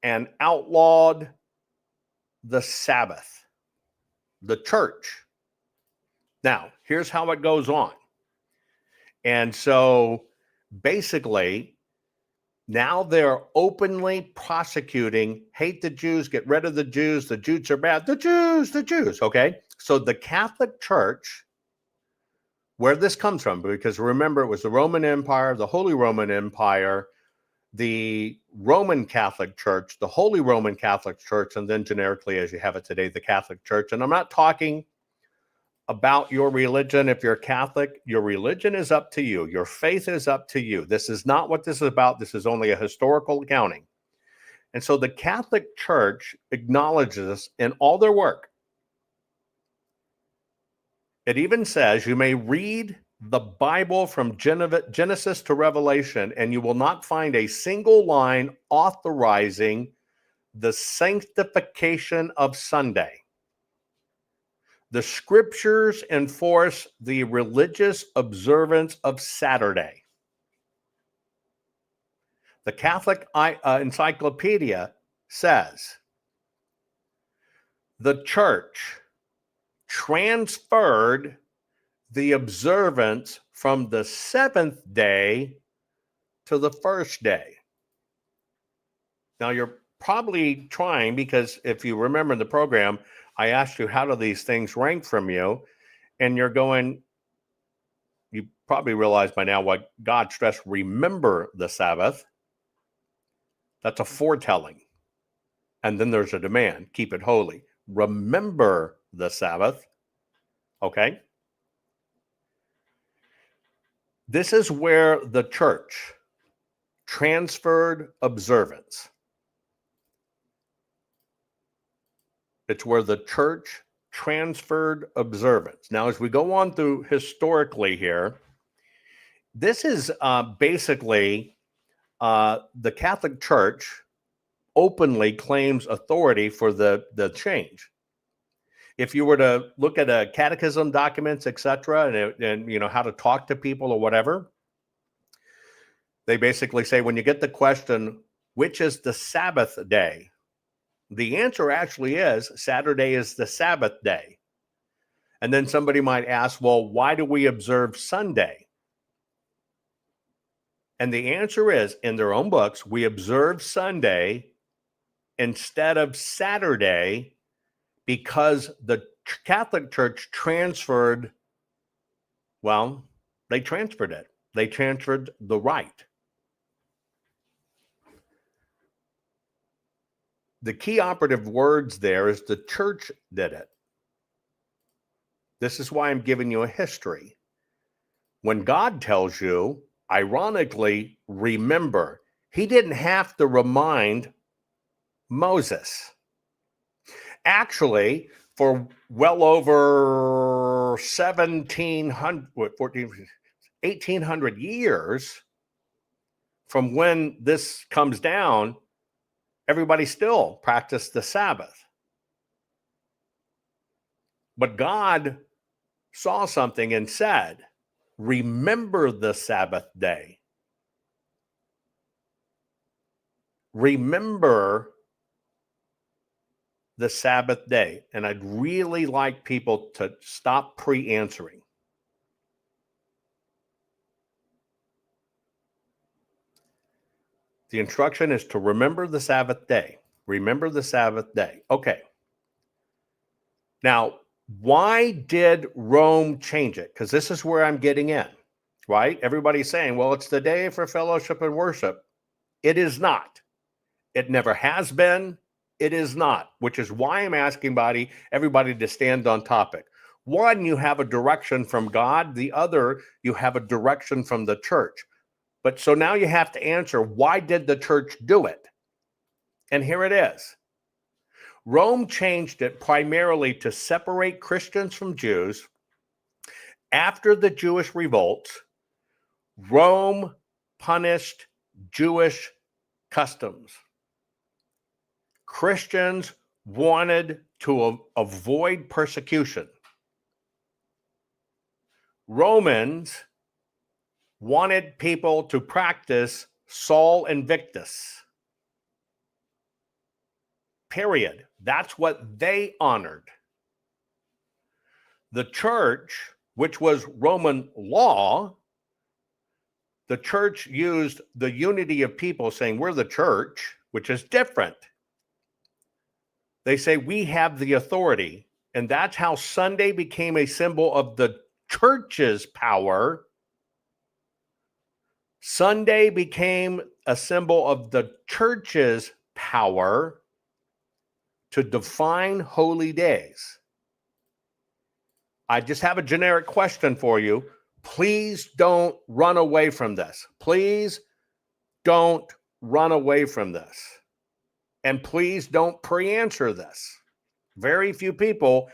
and outlawed the Sabbath. The church. Now, here's how it goes on. And so basically, now they're openly prosecuting, hate the Jews, get rid of the Jews are bad, the Jews, okay? So the Catholic Church, where this comes from, because remember, it was the Roman Empire, the Holy Roman Empire, the Roman Catholic Church, the Holy Roman Catholic Church, and then generically, as you have it today, the Catholic Church. And I'm not talking about your religion. If you're Catholic, your religion is up to you. Your faith is up to you. This is not what this is about. This is only a historical accounting. And so the Catholic Church acknowledges this in all their work. It even says you may read the Bible from Genesis to Revelation, and you will not find a single line authorizing the sanctification of Sunday. The scriptures enforce the religious observance of Saturday. The Catholic Encyclopedia says the church transferred the observance from the seventh day to the first day. Now, you're probably trying, because if you remember in the program, I asked you, how do these things rank from you? And you're going, you probably realize by now what God stressed, remember the Sabbath. That's a foretelling. And then there's a demand, keep it holy. Remember the Sabbath. Okay? This is where the church transferred observance. It's where the church transferred observance. Now, as we go on through historically here, this is basically the Catholic Church openly claims authority for the change. If you were to look at a catechism documents, etc., and you know how to talk to people or whatever, they basically say when you get the question, which is the Sabbath day? The answer actually is Saturday is the Sabbath day. And then somebody might ask, well, why do we observe Sunday? And the answer is, in their own books, we observe Sunday instead of Saturday because the Catholic Church transferred, well, they transferred it. They transferred the right. the key operative words there is the church did it. This is why I'm giving you a history. When God tells you, ironically, remember, he didn't have to remind Moses. Actually, for well over 1,800 years from when this comes down, everybody still practiced the Sabbath. But God saw something and said, remember the Sabbath day. Remember the Sabbath day. And I'd really like people to stop pre-answering. The instruction is to remember the Sabbath day. Remember the Sabbath day. Okay. Now, why did Rome change it? Because this is where I'm getting in, right? Everybody's saying, well, it's the day for fellowship and worship. It is not. It never has been. It is not, which is why I'm asking everybody to stand on topic. One, you have a direction from God. The other, you have a direction from the church. But so now you have to answer, why did the church do it? And here it is. Rome changed it primarily to separate Christians from Jews. After the Jewish revolts, Rome punished Jewish customs. Christians wanted to avoid persecution. Romans wanted people to practice Sol Invictus. Period. That's what they honored. The church, which was Roman law, the church used the unity of people saying, we're the church, which is different. They say, we have the authority. And that's how Sunday became a symbol of the church's power. Sunday became a symbol of the church's power to define holy days. I just have a generic question for you. Please don't run away from this. Please don't run away from this. And please don't pre-answer this. Very few people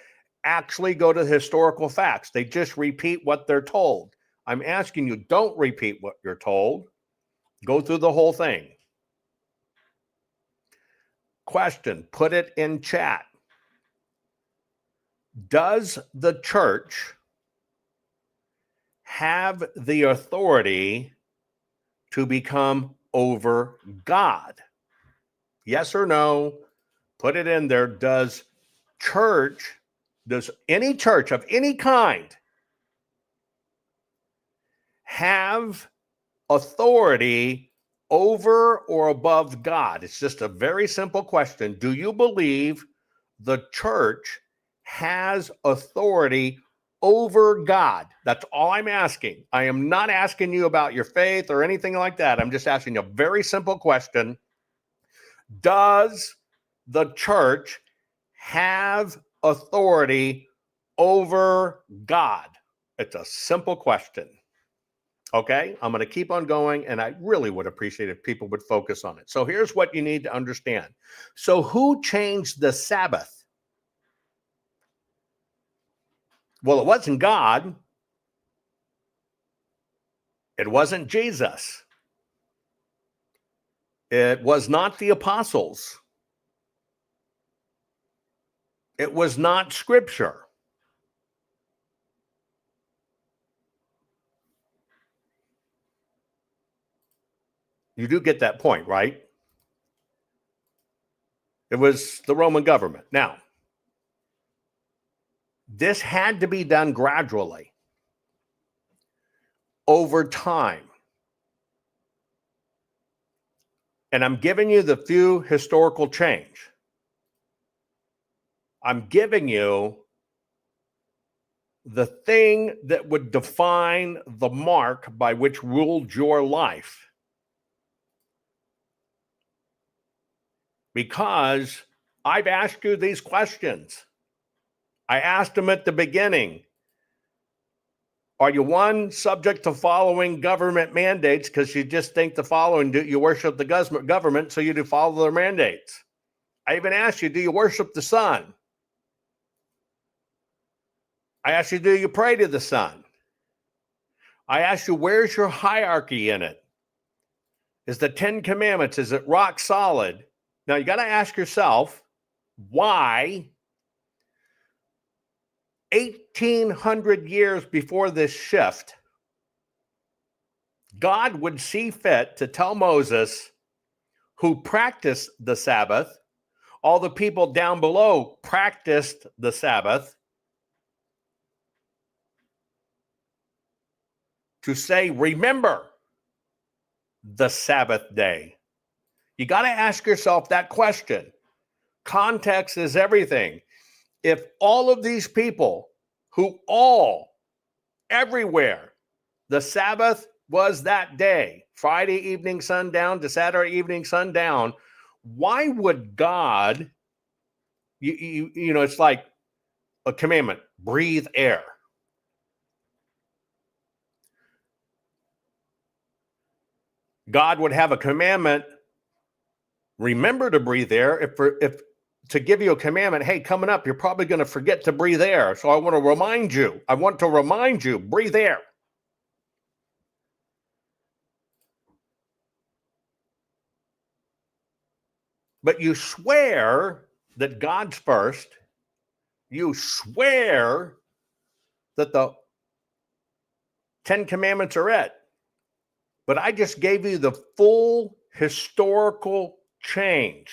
actually go to historical facts. They just repeat what they're told. I'm asking you, don't repeat what you're told. Go through the whole thing. Question, put it in chat. Does the church have the authority to become over God? Yes or no? Put it in there. Does any church of any kind have authority over or above God? It's just a very simple question. Do you believe the church has authority over God? That's all I'm asking. I am not asking you about your faith or anything like that. I'm just asking you a very simple question. Does the church have authority over God? It's a simple question. Okay, I'm going to keep on going, and I really would appreciate if people would focus on it. So here's what you need to understand. So who changed the Sabbath? Well, it wasn't God. It wasn't Jesus. It was not the apostles. It was not Scripture. You do get that point, right? It was the Roman government. Now, this had to be done gradually over time. And I'm giving you the few historical change. I'm giving you the thing that would define the mark by which ruled your life. because I've asked you these questions. I asked them at the beginning. Are you one, subject to following government mandates because you just think the following, do you worship the government, so you do follow their mandates? I even asked you, do you worship the sun? I asked you, do you pray to the sun? I asked you, where's your hierarchy in it? Is the 10 Commandments, is it rock solid? Now you got to ask yourself, why 1,800 years before this shift, God would see fit to tell Moses, who practiced the Sabbath, all the people down below practiced the Sabbath, to say, remember the Sabbath day. You got to ask yourself that question. Context is everything. If all of these people who everywhere, the Sabbath was that day, Friday evening sundown to Saturday evening sundown, why would God, you know, it's like a commandment, breathe air. God would have a commandment, remember to breathe air. If to give you a commandment, hey, coming up, you're probably going to forget to breathe air. So I want to remind you, breathe air. But you swear that God's first. You swear that the 10 Commandments are it. But I just gave you the full historical change.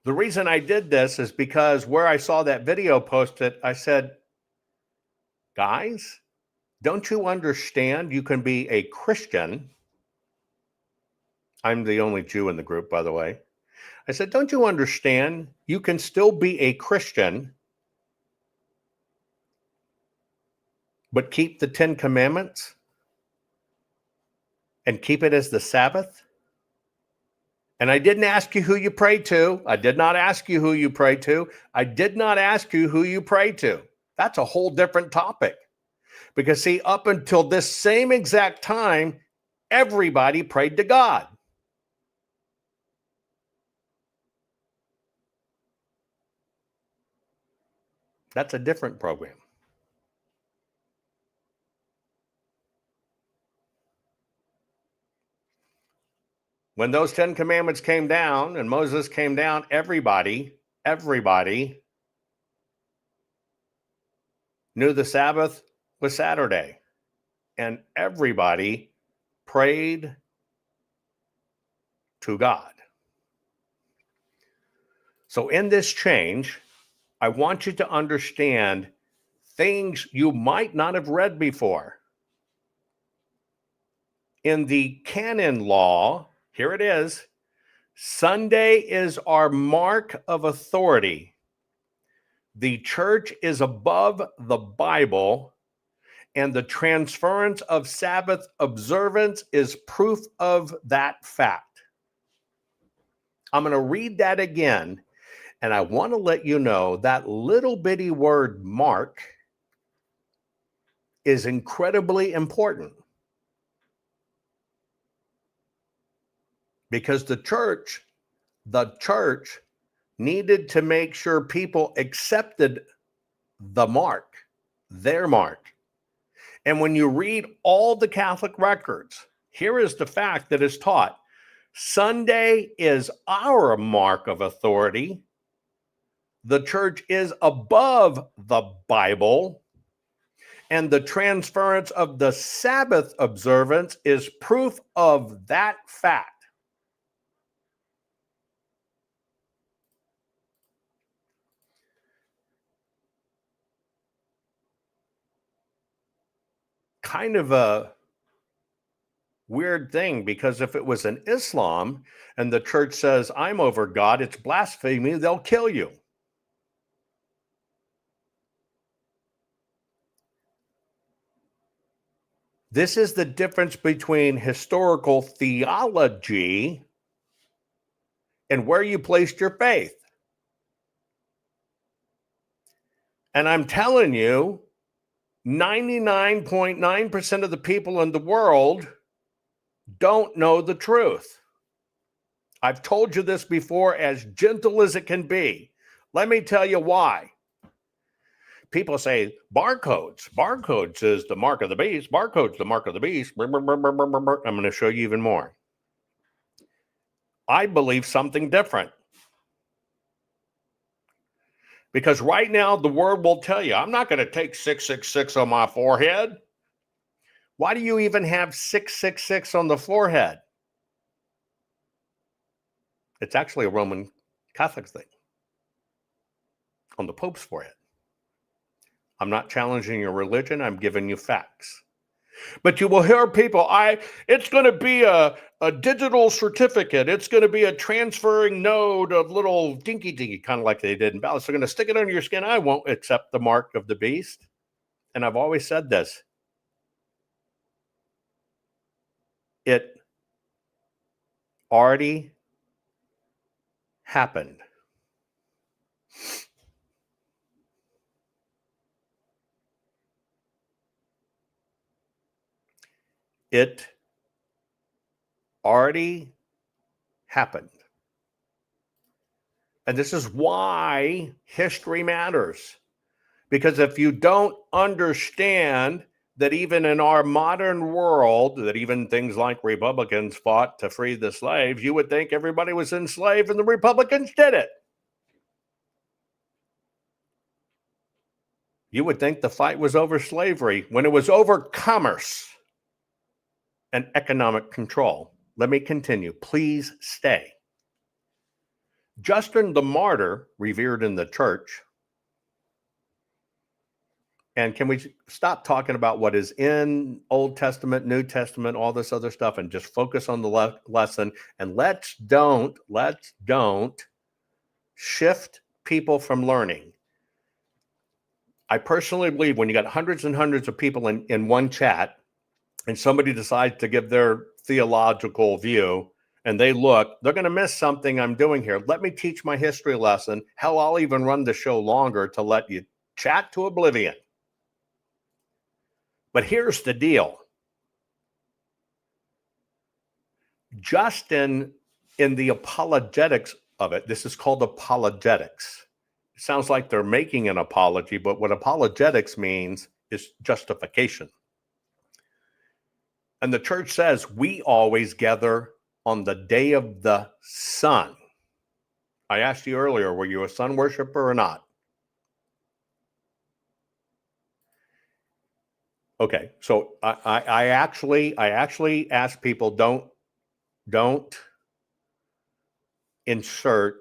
The reason I did this is because where I saw that video posted, I said, guys, don't you understand you can be a Christian? I'm the only Jew in the group, by the way. I said, don't you understand you can still be a Christian, but keep the 10 Commandments and keep it as the Sabbath? And I didn't ask you who you pray to. I did not ask you who you pray to. I did not ask you who you pray to. That's a whole different topic. Because see, up until this same exact time, everybody prayed to God. That's a different program. When those 10 Commandments came down and Moses came down, everybody knew the Sabbath was Saturday. And everybody prayed to God. So in this change, I want you to understand things you might not have read before. In the canon law, here it is, Sunday is our mark of authority. The church is above the Bible, and the transference of Sabbath observance is proof of that fact. I'm going to read that again, and I want to let you know that little bitty word mark is incredibly important. Because the church needed to make sure people accepted the mark, their mark. And when you read all the Catholic records, here is the fact that is taught. Sunday is our mark of authority. The church is above the Bible. And the transference of the Sabbath observance is proof of that fact. Kind of a weird thing, because if it was in Islam and the church says, I'm over God, it's blasphemy, they'll kill you. This is the difference between historical theology and where you placed your faith. And I'm telling you, 99.9% of the people in the world don't know the truth. I've told you this before, as gentle as it can be. Let me tell you why. People say barcodes. Barcodes is the mark of the beast. Barcode's the mark of the beast. I'm going to show you even more. I believe something different. Because right now, the word will tell you, I'm not going to take 666 on my forehead. Why do you even have 666 on the forehead? It's actually a Roman Catholic thing on the Pope's forehead. I'm not challenging your religion. I'm giving you facts. But you will hear people, it's going to be a digital certificate. It's going to be a transferring node of little dinky, kind of like they did in ballots. They're going to stick it under your skin. I won't accept the mark of the beast. And I've always said this. It already happened. It already happened. And this is why history matters. Because if you don't understand that even in our modern world, that even things like Republicans fought to free the slaves, you would think everybody was enslaved and the Republicans did it. You would think the fight was over slavery when it was over commerce and economic control. Let me continue. Please stay. Justin the Martyr, revered in the church, and can we stop talking about what is in Old Testament, New Testament, all this other stuff, and just focus on the lesson? And let's don't shift people from learning. I personally believe when you got hundreds and hundreds of people in one chat, and somebody decides to give their theological view, and they look, they're going to miss something I'm doing here. Let me teach my history lesson. Hell, I'll even run the show longer to let you chat to oblivion. But here's the deal. Just in the apologetics of it, this is called apologetics. It sounds like they're making an apology, but what apologetics means is justification. And the church says we always gather on the day of the sun. I asked you earlier, were you a sun worshiper or not? Okay, so I actually ask people, don't insert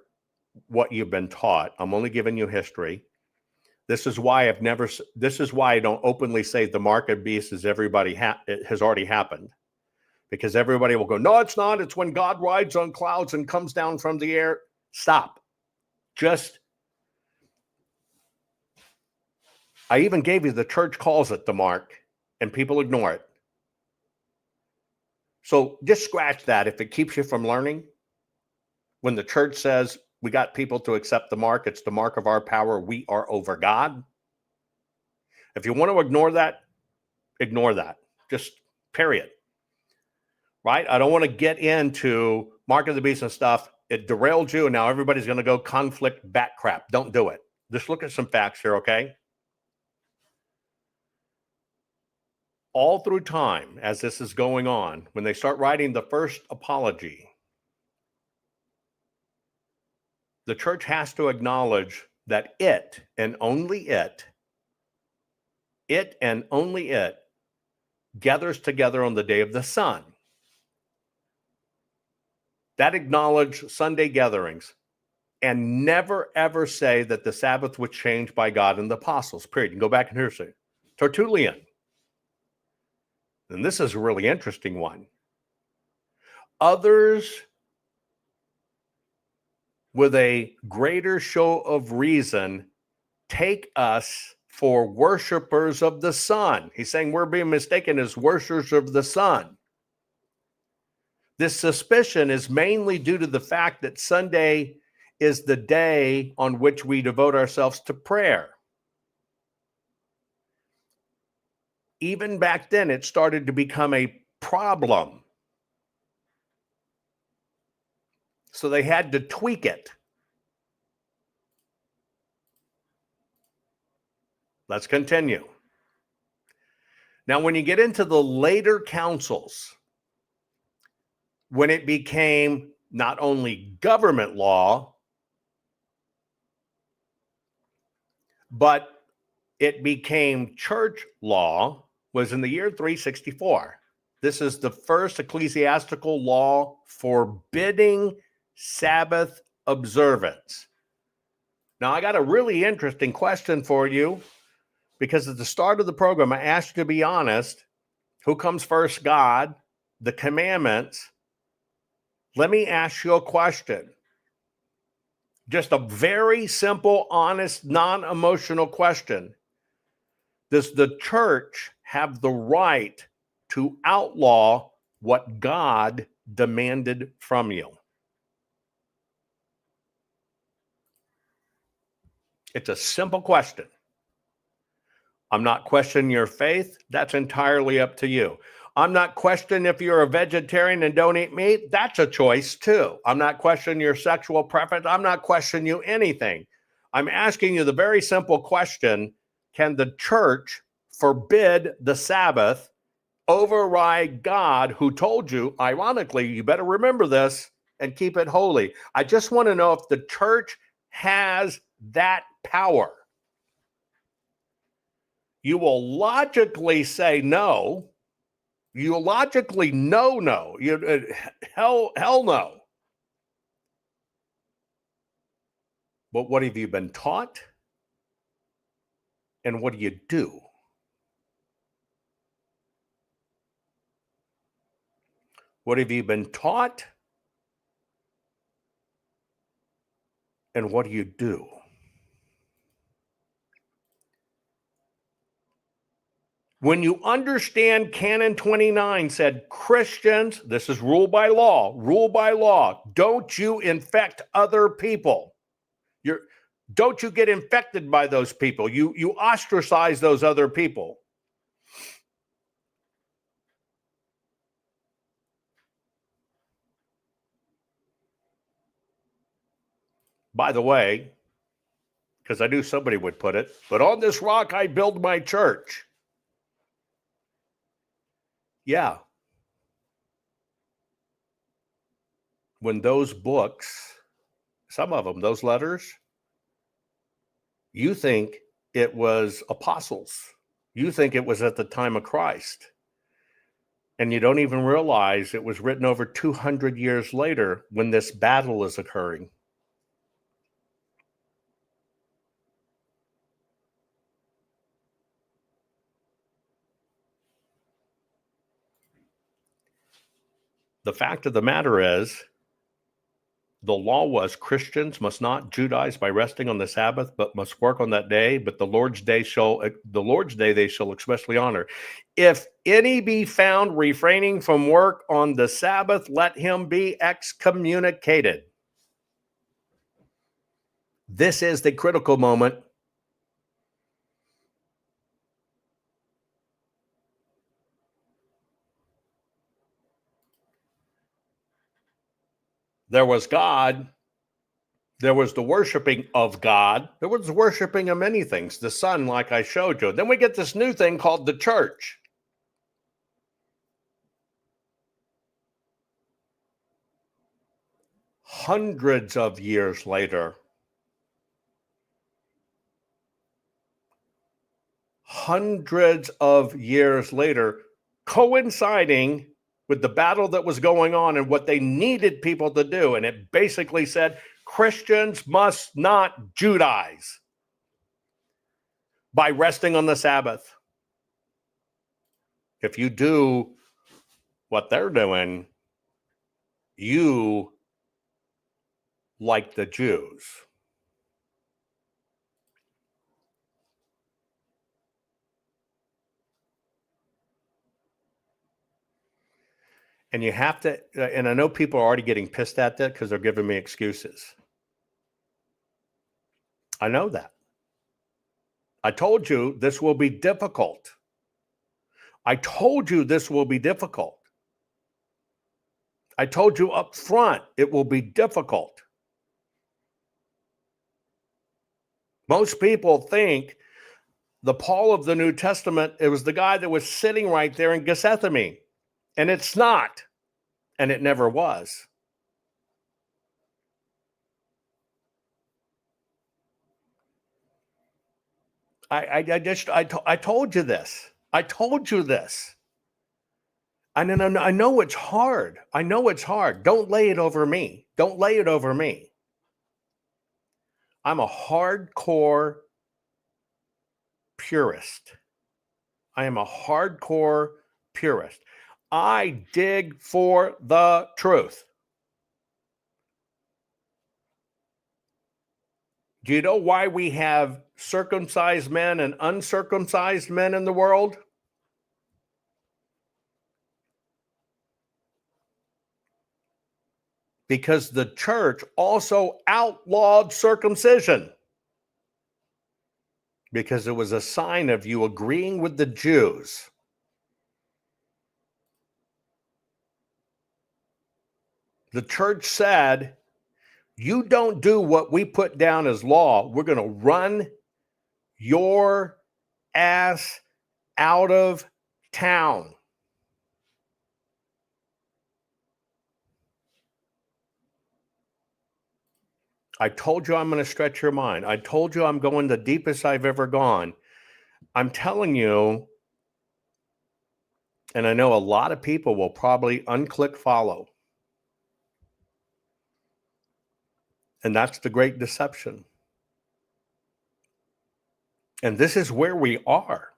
what you've been taught. I'm only giving you history. This is why I don't openly say the mark of beast is it has already happened. Because everybody will go, no, it's not. It's when God rides on clouds and comes down from the air. Stop. I even gave you the church calls it the mark, and people ignore it. So just scratch that if it keeps you from learning. When the church says we got people to accept the mark, it's the mark of our power. We are over God. If you want to ignore that, ignore that. Just period. Right? I don't want to get into mark of the beast and stuff. It derailed you, and now everybody's going to go conflict back crap. Don't do it. Just look at some facts here, okay? All through time, as this is going on, when they start writing the first apology, the church has to acknowledge that it and only it gathers together on the day of the sun. That acknowledged Sunday gatherings and never, ever say that the Sabbath was changed by God and the apostles, period. You can go back and hear it. Tertullian. And this is a really interesting one. Others with a greater show of reason take us for worshipers of the sun. He's saying we're being mistaken as worshipers of the sun. This suspicion is mainly due to the fact that Sunday is the day on which we devote ourselves to prayer. Even back then, it started to become a problem. So they had to tweak it. Let's continue. Now, when you get into the later councils, when it became not only government law, but it became church law, was in the year 364. This is the first ecclesiastical law forbidding Sabbath observance. Now, I got a really interesting question for you, because at the start of the program, I asked you to be honest. Who comes first, God, the commandments? Let me ask you a question. Just a very simple, honest, non-emotional question. Does the church have the right to outlaw what God demanded from you? It's a simple question. I'm not questioning your faith. That's entirely up to you. I'm not questioning if you're a vegetarian and don't eat meat. That's a choice too. I'm not questioning your sexual preference. I'm not questioning you anything. I'm asking you the very simple question: can the church forbid the Sabbath, override God who told you, ironically, you better remember this and keep it holy? I just want to know if the church has that power. You will logically say no. You logically know no. Hell no. But what have you been taught? And what do you do? What have you been taught? And what do you do? When you understand Canon 29 said, Christians, this is rule by law, don't you infect other people. Don't you get infected by those people. You ostracize those other people. By the way, because I knew somebody would put it, but on this rock I build my church. Yeah. When those books, some of them, those letters, you think it was apostles. You think it was at the time of Christ. And you don't even realize it was written over 200 years later when this battle is occurring. The fact of the matter is, the law was Christians must not Judaize by resting on the Sabbath, but must work on that day. But the Lord's day they shall especially honor. If any be found refraining from work on the Sabbath, let him be excommunicated. This is the critical moment. There was God. There was the worshiping of God. There was the worshiping of many things. The sun, like I showed you. Then we get this new thing called the church. Hundreds of years later, coinciding with the battle that was going on and what they needed people to do. And it basically said, Christians must not Judaize by resting on the Sabbath. If you do what they're doing, you, like the Jews. And you have to, and I know people are already getting pissed at that because they're giving me excuses. I know that. I told you this will be difficult. I told you this will be difficult. I told you up front it will be difficult. Most people think the Paul of the New Testament, it was the guy that was sitting right there in Gethsemane. And it's not. And it never was. I told you this. I told you this. And then I know it's hard. I know it's hard. Don't lay it over me. Don't lay it over me. I'm a hardcore purist. I am a hardcore purist. I dig for the truth. Do you know why we have circumcised men and uncircumcised men in the world? Because the church also outlawed circumcision. Because it was a sign of you agreeing with the Jews. The church said, you don't do what we put down as law, we're going to run your ass out of town. I told you I'm going to stretch your mind. I told you I'm going the deepest I've ever gone. I'm telling you, and I know a lot of people will probably unclick follow. And that's the great deception. And this is where we are.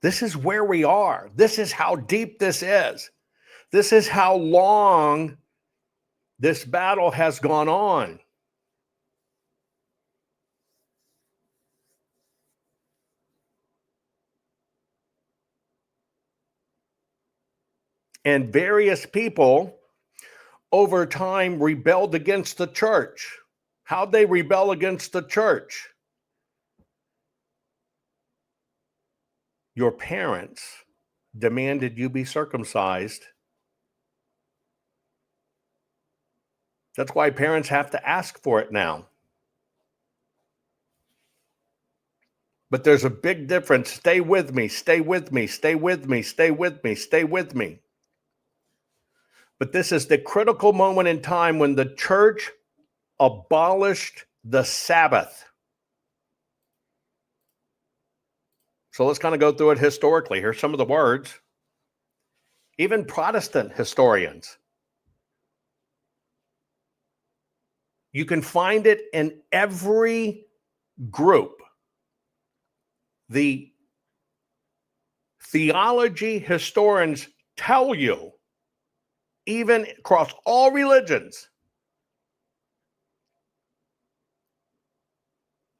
This is where we are. This is how deep this is. This is how long this battle has gone on. And various people over time rebelled against the church. How'd they rebel against the church? Your parents demanded you be circumcised. That's why parents have to ask for it now. But there's a big difference. Stay with me, stay with me, stay with me, stay with me, stay with me. But this is the critical moment in time when the church abolished the Sabbath. So let's kind of go through it historically. Here's some of the words. Even Protestant historians. You can find it in every group. The theology historians tell you, even across all religions,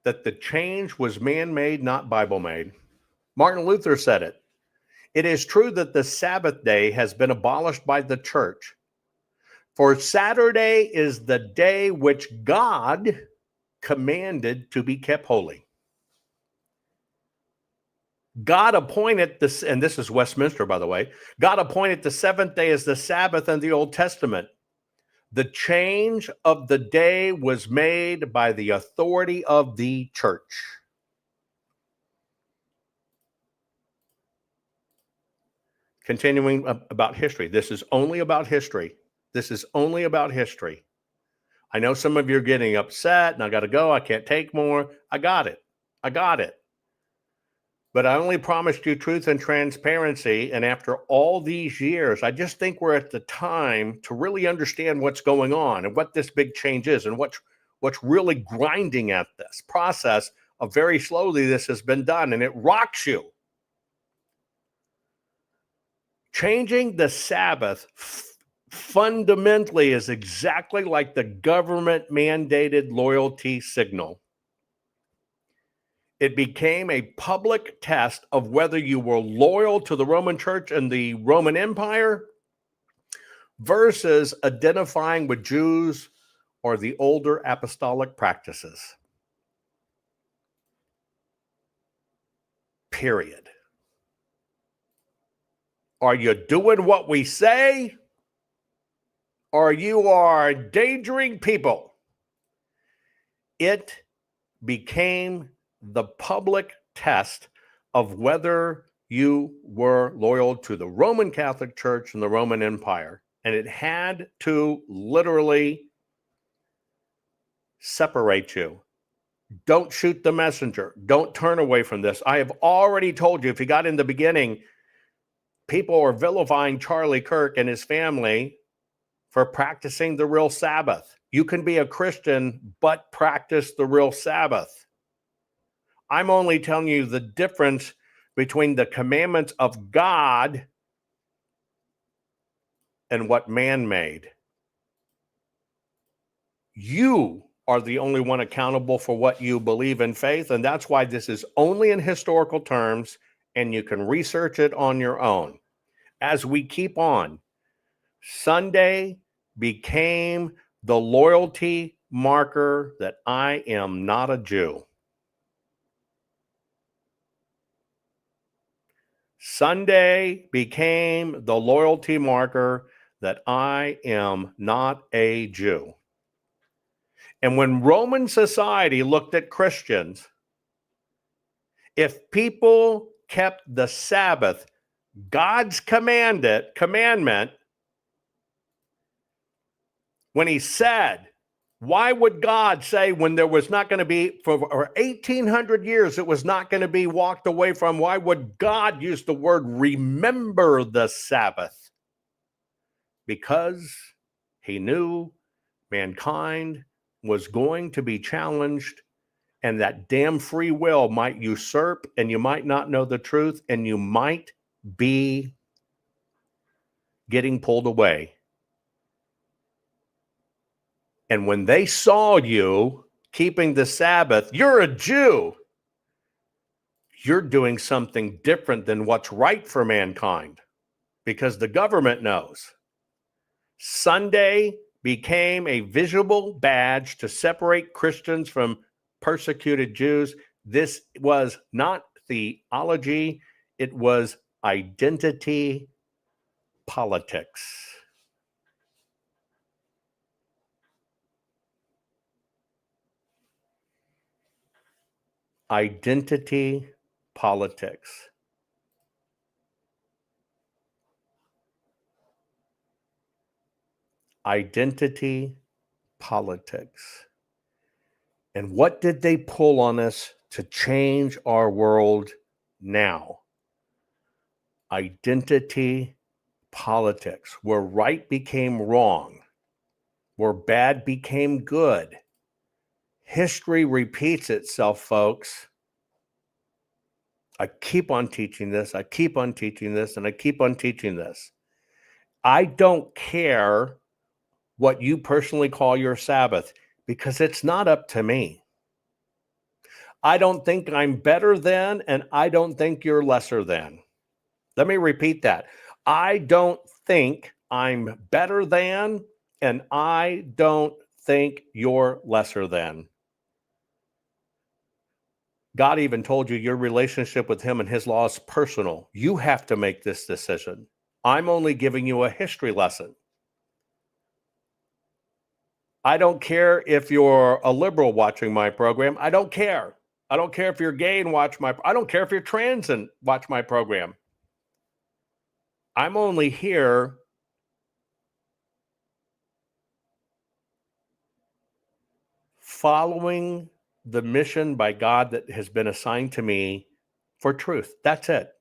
that the change was man-made, not Bible-made. Martin Luther said it. It is true that the Sabbath day has been abolished by the church. For Saturday is the day which God commanded to be kept holy. God appointed this, and this is Westminster, by the way. God appointed the seventh day as the Sabbath in the Old Testament. The change of the day was made by the authority of the church. Continuing about history. This is only about history. This is only about history. I know some of you are getting upset and I got to go. I can't take more. I got it. I got it. But I only promised you truth and transparency. And after all these years, I just think we're at the time to really understand what's going on and what this big change is and what's really grinding at this process of very slowly this has been done. And it rocks you. Changing the Sabbath fundamentally is exactly like the government mandated loyalty signal. It became a public test of whether you were loyal to the Roman Church and the Roman Empire versus identifying with Jews or the older apostolic practices. Period. Are you doing what we say, or you are endangering people? It became the public test of whether you were loyal to the Roman Catholic Church and the Roman Empire. And it had to literally separate you. Don't shoot the messenger. Don't turn away from this. I have already told you, if you got in the beginning, people are vilifying Charlie Kirk and his family for practicing the real Sabbath. You can be a Christian, but practice the real Sabbath. I'm only telling you the difference between the commandments of God and what man made. You are the only one accountable for what you believe in faith, and that's why this is only in historical terms, and you can research it on your own. As we keep on, Sunday became the loyalty marker that I am not a Jew. Sunday became the loyalty marker that I am not a Jew. And when Roman society looked at Christians, if people kept the Sabbath, God's commandment, when he said, why would God say when there was not going to be, for 1,800 years, it was not going to be walked away from? Why would God use the word remember the Sabbath? Because he knew mankind was going to be challenged, and that damn free will might usurp, and you might not know the truth, and you might be getting pulled away. And when they saw you keeping the Sabbath, you're a Jew. You're doing something different than what's right for mankind, because the government knows. Sunday became a visible badge to separate Christians from persecuted Jews. This was not theology, it was identity politics. Identity politics. Identity politics. And what did they pull on us to change our world now? Identity politics, where right became wrong, where bad became good. History repeats itself, folks. I keep on teaching this, I keep on teaching this, and I keep on teaching this. I don't care what you personally call your Sabbath, because it's not up to me. I don't think I'm better than, and I don't think you're lesser than. Let me repeat that. I don't think I'm better than, and I don't think you're lesser than. God even told you your relationship with him and his law is personal. You have to make this decision. I'm only giving you a history lesson. I don't care if you're a liberal watching my program. I don't care. I don't care if you're gay and watch my, I don't care if you're trans and watch my program. I'm only here following the mission by God that has been assigned to me for truth. That's it.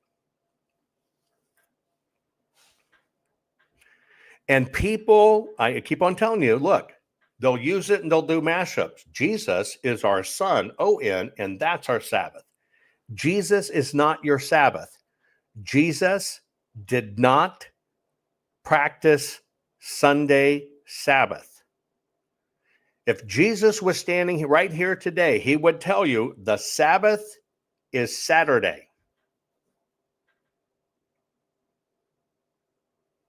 And people, I keep on telling you, look, they'll use it and they'll do mashups. Jesus is our son, O-N, and that's our Sabbath. Jesus is not your Sabbath. Jesus did not practice Sunday Sabbath. If Jesus was standing right here today, he would tell you the Sabbath is Saturday.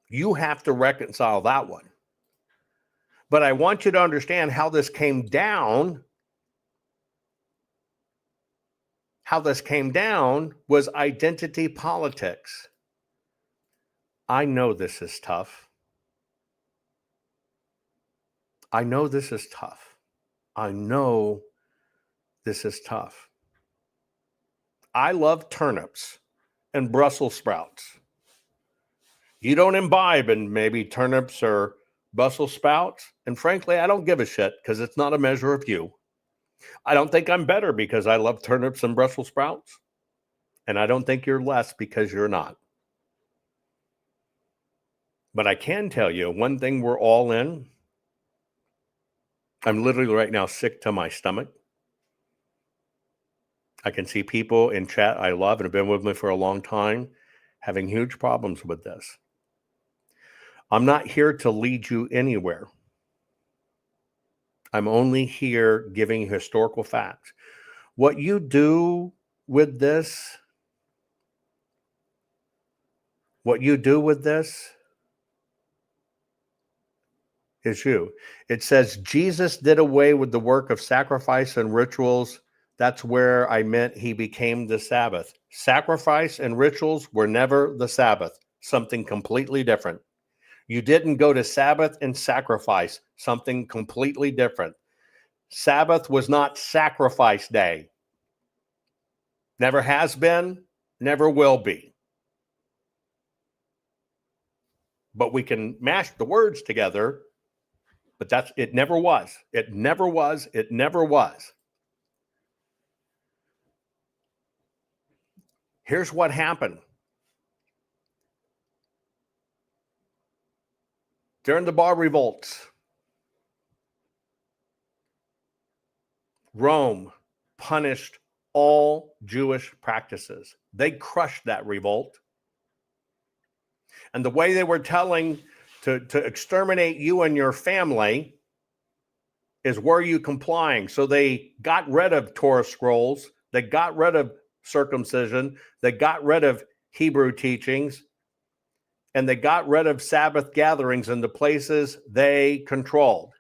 You have to reconcile that one. But I want you to understand how this came down. How this came down was identity politics. I know this is tough. I know this is tough. I know this is tough. I love turnips and Brussels sprouts. You don't imbibe in maybe turnips or Brussels sprouts. And frankly, I don't give a shit because it's not a measure of you. I don't think I'm better because I love turnips and Brussels sprouts. And I don't think you're less because you're not. But I can tell you one thing we're all in. I'm literally right now sick to my stomach. I can see people in chat I love and have been with me for a long time having huge problems with this. I'm not here to lead you anywhere. I'm only here giving historical facts. What you do with this, is you. It says Jesus did away with the work of sacrifice and rituals. That's where I meant he became the Sabbath. Sacrifice and rituals were never the Sabbath, something completely different. You didn't go to Sabbath and sacrifice, something completely different. Sabbath was not sacrifice day. Never has been, never will be. But we can mash the words together, but it never was. It never was. It never was. Here's what happened. During the bar revolts, Rome punished all Jewish practices. They crushed that revolt. And the way they were telling to exterminate you and your family is, were you complying? So they got rid of Torah scrolls. They got rid of circumcision. They got rid of Hebrew teachings. And they got rid of Sabbath gatherings in the places they controlled.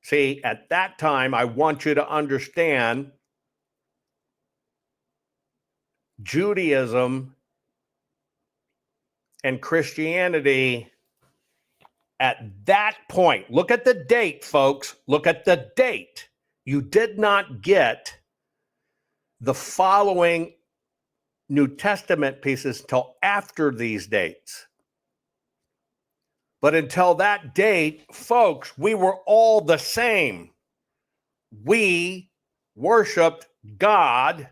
See, at that time, I want you to understand Judaism and Christianity at that point. Look at the date, folks. Look at the date. You did not get the following New Testament pieces until after these dates. But until that date, folks, we were all the same. We worshiped God,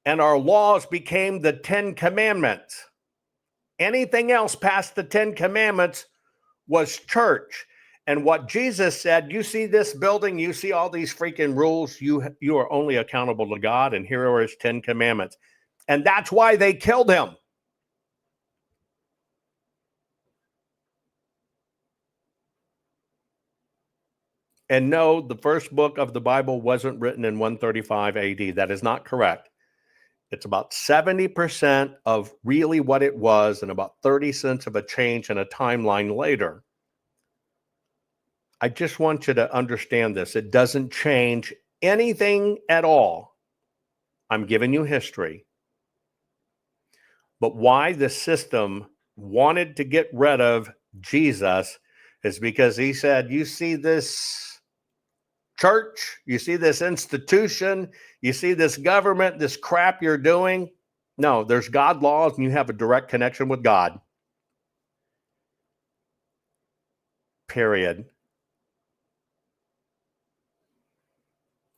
and our laws became the 10 Commandments. Anything else past the 10 Commandments was church. And what Jesus said, you see this building, you see all these freaking rules, you are only accountable to God, and here are his 10 Commandments. And that's why they killed him. And no, the first book of the Bible wasn't written in 135 AD. That is not correct. It's about 70% of really what it was, and about 30 cents of a change in a timeline later. I just want you to understand this. It doesn't change anything at all. I'm giving you history. But why the system wanted to get rid of Jesus is because he said, you see this church, you see this institution, you see this government, this crap you're doing. No, there's God laws and you have a direct connection with God. Period.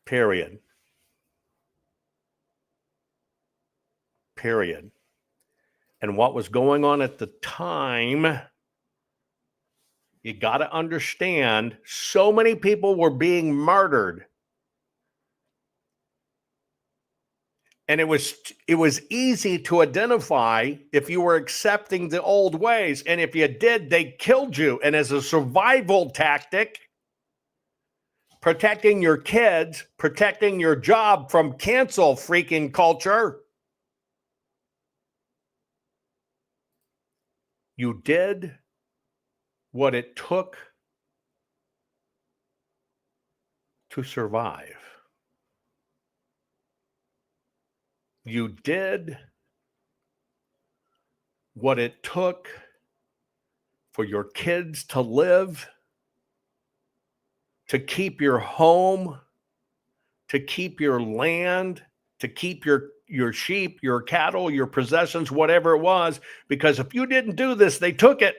Period. Period. And what was going on at the time, you got to understand, so many people were being murdered. And it was easy to identify if you were accepting the old ways. And if you did, they killed you. And as a survival tactic, protecting your kids, protecting your job from cancel freaking culture. You did what it took to survive. You did what it took for your kids to live, to keep your home, to keep your land, to keep your sheep, your cattle, your possessions, whatever it was. Because if you didn't do this, they took it.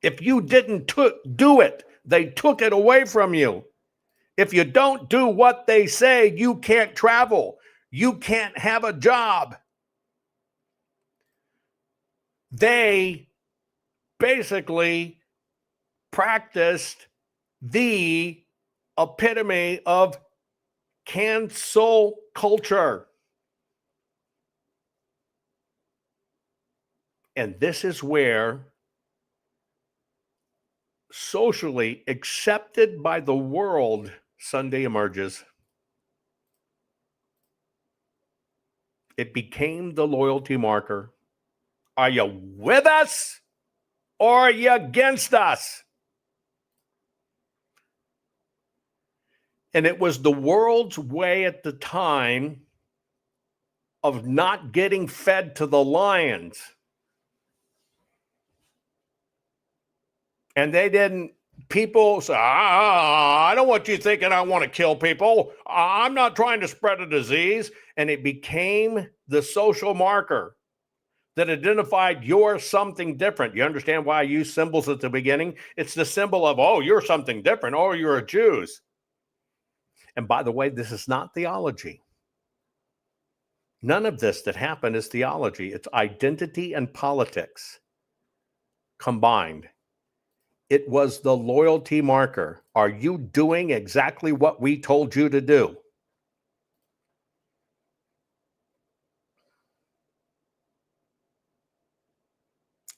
If you didn't do it, they took it away from you. If you don't do what they say, you can't travel. You can't have a job. They basically practiced the epitome of cancel culture. And this is where socially accepted by the world Sunday emerges. It became the loyalty marker. Are you with us or are you against us? And it was the world's way at the time of not getting fed to the lions. And they didn't, people say, I don't want you thinking I want to kill people. I'm not trying to spread a disease. And it became the social marker that identified you're something different. You understand why I use symbols at the beginning? It's the symbol of, oh, you're something different. Oh, you're a Jews. And by the way, this is not theology. None of this that happened is theology. It's identity and politics combined. It was the loyalty marker. Are you doing exactly what we told you to do?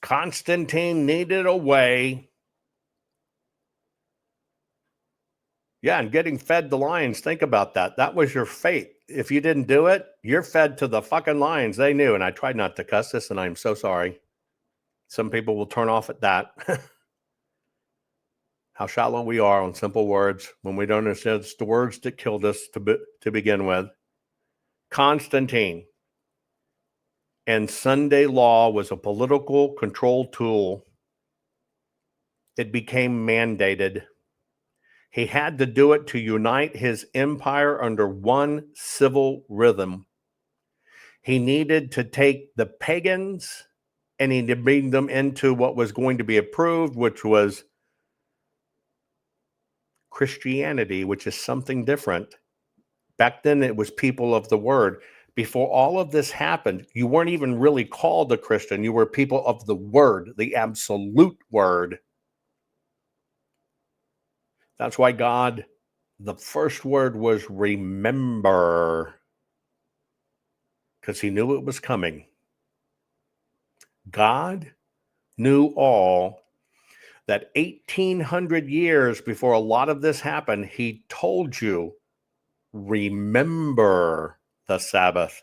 Constantine needed a way. Yeah, and getting fed to lions, think about that. That was your fate. If you didn't do it, you're fed to the fucking lions. They knew, and I tried not to cuss this, and I'm so sorry. Some people will turn off at that. How shallow we are on simple words when we don't understand it's the words that killed us to begin with. Constantine and Sunday law was a political control tool. It became mandated. He had to do it to unite his empire under one civil rhythm. He needed to take the pagans and he needed to bring them into what was going to be approved, which was Christianity, which is something different. Back then, it was people of the word. Before all of this happened, you weren't even really called a Christian. You were people of the word, the absolute word. That's why God, the first word was remember, because he knew it was coming. God knew all that 1,800 years before a lot of this happened, he told you, remember the Sabbath,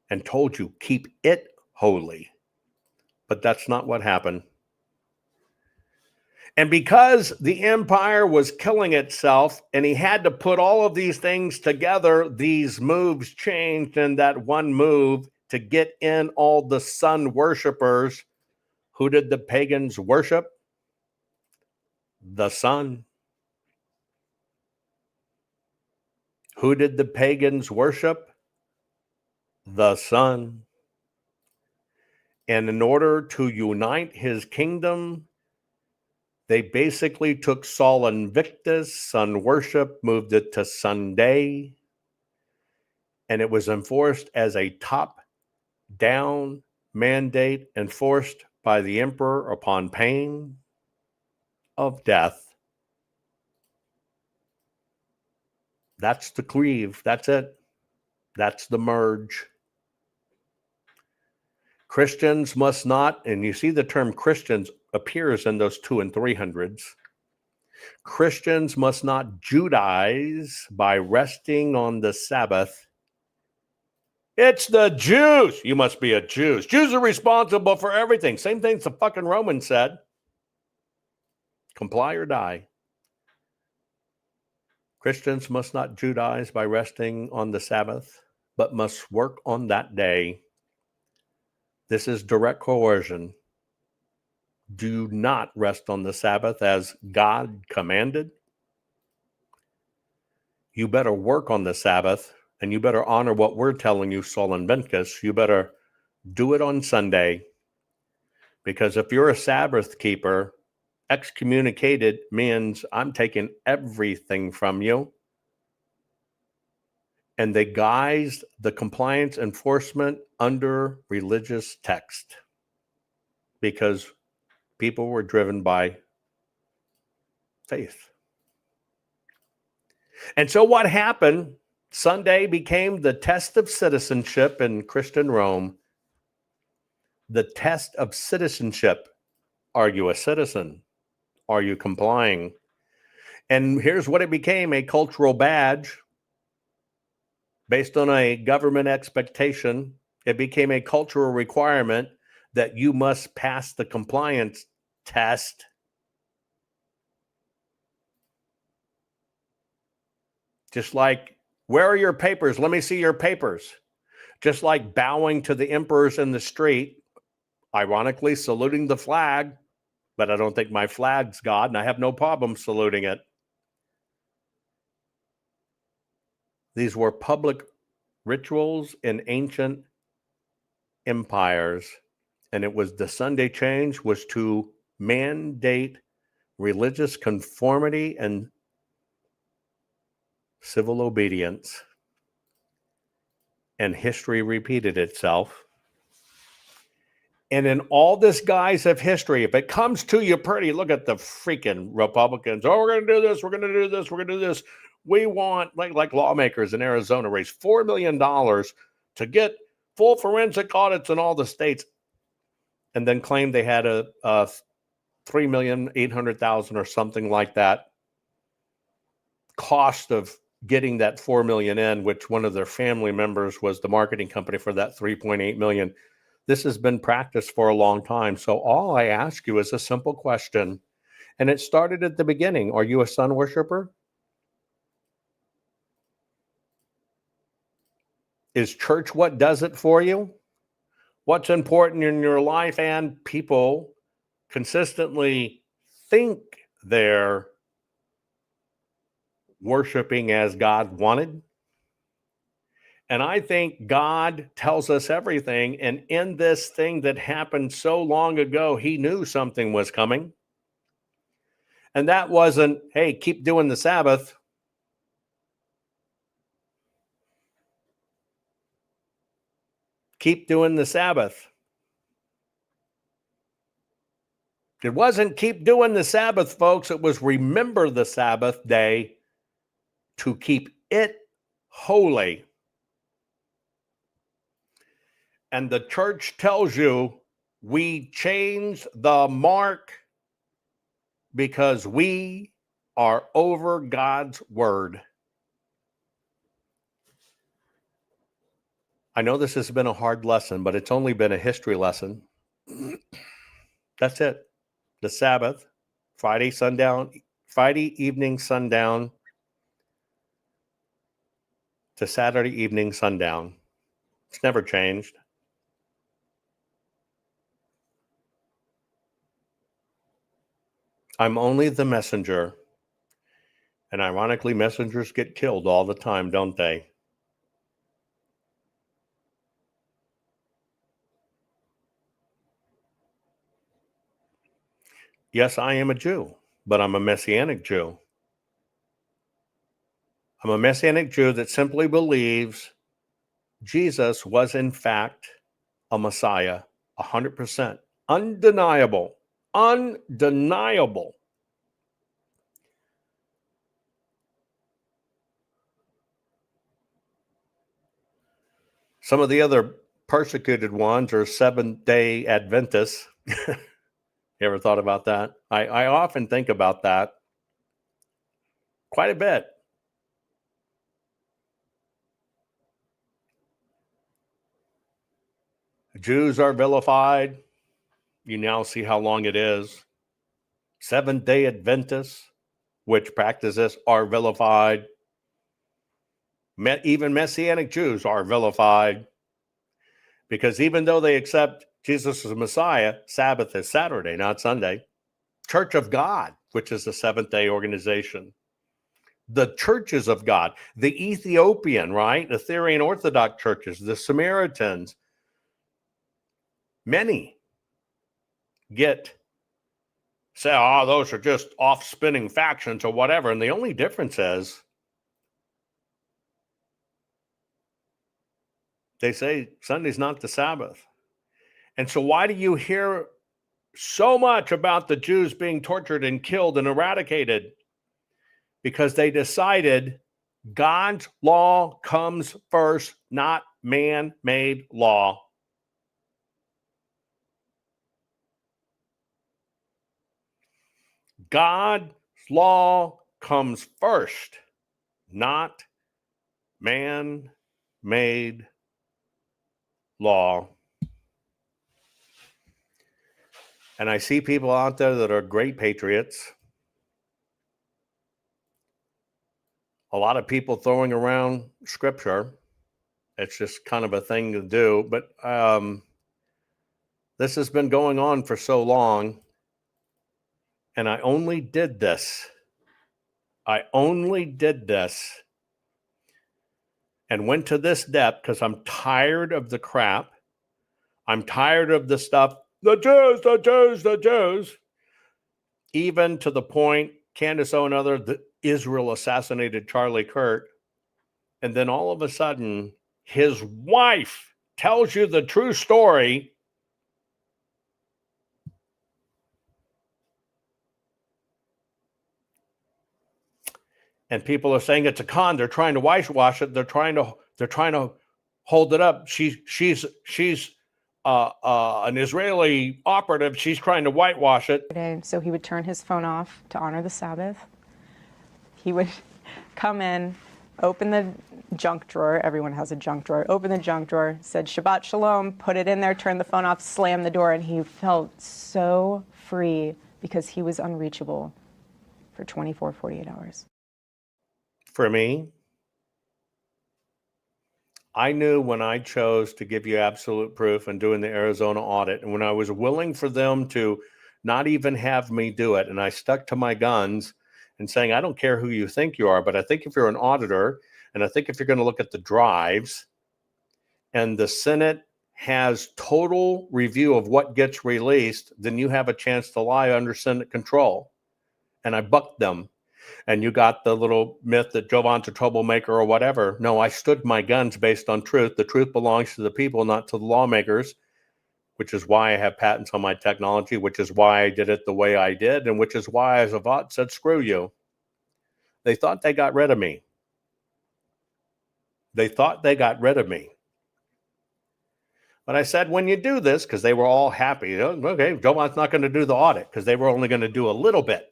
and told you, keep it holy. But that's not what happened. And because the empire was killing itself and he had to put all of these things together, these moves changed. And that one move to get in all the sun worshipers, who did the pagans worship? The sun. Who did the pagans worship? The sun. And in order to unite his kingdom, they basically took Sol Invictus, sun worship, moved it to Sunday, and it was enforced as a top-down mandate enforced by the emperor upon pain of death. That's the cleave. That's it. That's the merge. Christians must not, and you see the term Christians appears in those 200 and 300s. Christians must not Judaize by resting on the Sabbath. It's the Jews. You must be a Jew. Jews are responsible for everything. Same things the fucking Romans said. Comply or die. Christians must not Judaize by resting on the Sabbath, but must work on that day. This is direct coercion. Do not rest on the Sabbath as God commanded. You better work on the Sabbath, and you better honor what we're telling you, Saul and Ventus. You better do it on Sunday, because if you're a Sabbath keeper, excommunicated means I'm taking everything from you. And they guised the compliance enforcement under religious text because people were driven by faith. And so what happened? Sunday became the test of citizenship in Christian Rome. The test of citizenship. Are you a citizen? Are you complying? And here's what it became: a cultural badge based on a government expectation. It became a cultural requirement that you must pass the compliance test. Just like, where are your papers? Let me see your papers. Just like bowing to the emperors in the street, ironically saluting the flag, but I don't think my flag's God, and I have no problem saluting it. These were public rituals in ancient empires, and it was the Sunday change was to mandate religious conformity and civil obedience. And history repeated itself. And in all this guise of history, if it comes to you pretty, look at the freaking Republicans. Oh, we're going to do this. We're going to do this. We're going to do this. We want, like lawmakers in Arizona, raise $4 million to get full forensic audits in all the states, and then claim they had a $3,800,000 or something like that cost of getting that $4 million in, which one of their family members was the marketing company for that $3.8 million. This has been practiced for a long time. So all I ask you is a simple question, and it started at the beginning. Are you a sun worshiper? Is church what does it for you? What's important in your life? And people consistently think they're worshiping as God wanted. And I think God tells us everything. And in this thing that happened so long ago, he knew something was coming. And that wasn't, hey, keep doing the Sabbath. Keep doing the Sabbath. It wasn't keep doing the Sabbath, folks. It was remember the Sabbath day to keep it holy. And the church tells you we change the mark because we are over God's word. I know this has been a hard lesson, but it's only been a history lesson. That's it. The Sabbath, Friday evening sundown to Saturday evening sundown. It's never changed. I'm only the messenger. And ironically, messengers get killed all the time, don't they? Yes, I am a Jew, but I'm a Messianic Jew. I'm a Messianic Jew that simply believes Jesus was, in fact, a Messiah, 100%. Undeniable. Undeniable. Some of the other persecuted ones or Seventh-day Adventists. You ever thought about that? I often think about that quite a bit. Jews are vilified. You now see how long it is. Seventh-day Adventists, which practice this, are vilified. Even Messianic Jews are vilified. Because even though they accept Jesus as Messiah, Sabbath is Saturday, not Sunday. Church of God, which is the Seventh-day organization. The churches of God, the Ethiopian, right? The Syrian Orthodox churches, the Samaritans, many say, oh, those are just off-spinning factions or whatever. And the only difference is they say Sunday's not the Sabbath. And so why do you hear so much about the Jews being tortured and killed and eradicated? Because they decided God's law comes first, not man-made law. God's law comes first, not man-made law. And I see people out there that are great patriots. A lot of people throwing around scripture. It's just kind of a thing to do. But this has been going on for so long. And I only did this and went to this depth because I'm tired of the crap. I'm tired of the stuff. The Jews. Even to the point, Candace O and other, Israel assassinated Charlie Kirk. And then all of a sudden, his wife tells you the true story. And people are saying it's a con. They're trying to whitewash it. They're trying to hold it up. She's an Israeli operative. She's trying to whitewash it. So he would turn his phone off to honor the Sabbath. He would come in, open the junk drawer. Everyone has a junk drawer. Open the junk drawer, said Shabbat Shalom, put it in there, turn the phone off, slam the door, and he felt so free because he was unreachable for 24, 48 hours. For me, I knew when I chose to give you absolute proof and doing the Arizona audit, and when I was willing for them to not even have me do it, and I stuck to my guns and saying, I don't care who you think you are, but I think if you're an auditor, and I think if you're going to look at the drives, and the Senate has total review of what gets released, then you have a chance to lie under Senate control. And I bucked them. And you got the little myth that Jovan's a troublemaker or whatever. No, I stood my guns based on truth. The truth belongs to the people, not to the lawmakers, which is why I have patents on my technology, which is why I did it the way I did, and which is why Jovan said, screw you. They thought they got rid of me. But I said, when you do this, because they were all happy, okay, Jovan's not going to do the audit because they were only going to do a little bit.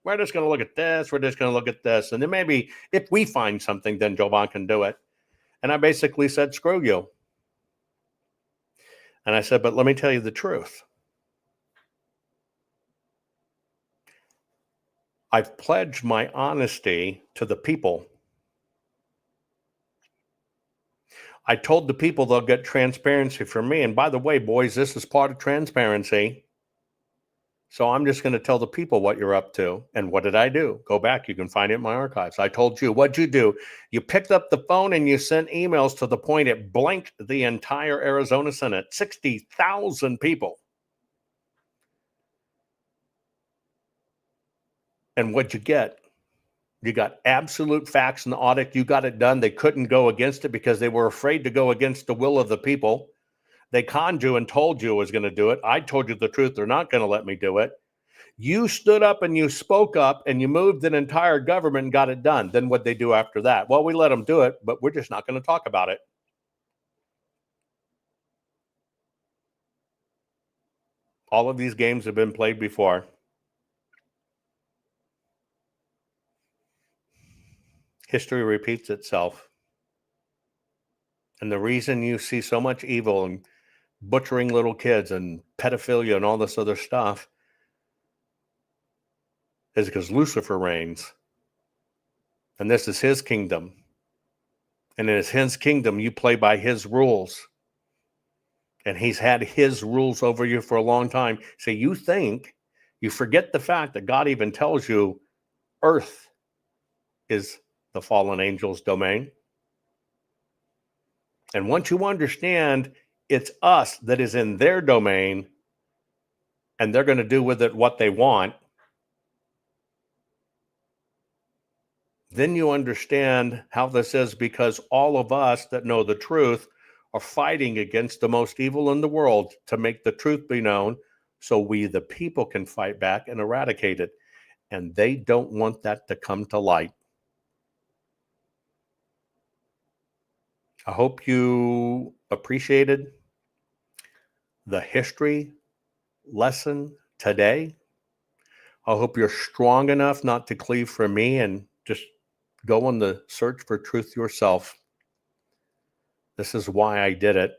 We're just going to look at this. We're just going to look at this. And then maybe if we find something, then Jovan can do it. And I basically said, screw you. And I said, but let me tell you the truth. I've pledged my honesty to the people. I told the people they'll get transparency from me. And by the way, boys, this is part of transparency. So I'm just going to tell the people what you're up to. And what did I do? Go back. You can find it in my archives. I told you. What'd you do? You picked up the phone and you sent emails to the point it blanked the entire Arizona Senate. 60,000 people. And what'd you get? You got absolute facts in the audit. You got it done. They couldn't go against it because they were afraid to go against the will of the people. They conned you and told you I was going to do it. I told you the truth. They're not going to let me do it. You stood up and you spoke up and you moved an entire government and got it done. Then what'd they do after that? Well, we let them do it, but we're just not going to talk about it. All of these games have been played before. History repeats itself. And the reason you see so much evil and butchering little kids and pedophilia and all this other stuff is because Lucifer reigns. And this is his kingdom. And in his kingdom, you play by his rules. And he's had his rules over you for a long time. So you forget the fact that God even tells you earth is the fallen angel's domain. And once you understand it's us that is in their domain and they're going to do with it what they want, then you understand how this is, because all of us that know the truth are fighting against the most evil in the world to make the truth be known so we, the people, can fight back and eradicate it. And they don't want that to come to light. I hope you appreciated the history lesson today. I hope you're strong enough not to cleave for me and just go on the search for truth yourself. This is why I did it.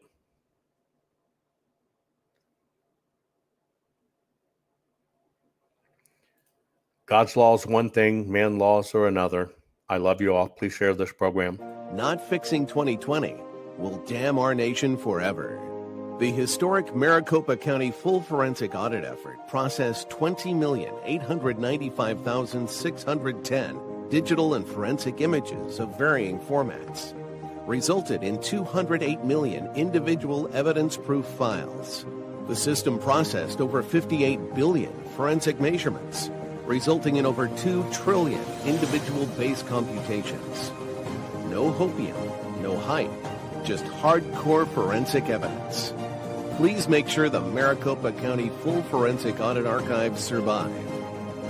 God's law is one thing, man's laws are another. I love you all. Please share this program. Not fixing 2020 will damn our nation forever. The historic Maricopa County full forensic audit effort processed 20,895,610 digital and forensic images of varying formats, resulted in 208 million individual evidence-proof files. The system processed over 58 billion forensic measurements, resulting in over 2 trillion individual base computations. No hopium, no hype, just hardcore forensic evidence. Please make sure the Maricopa County Full Forensic Audit Archives survive.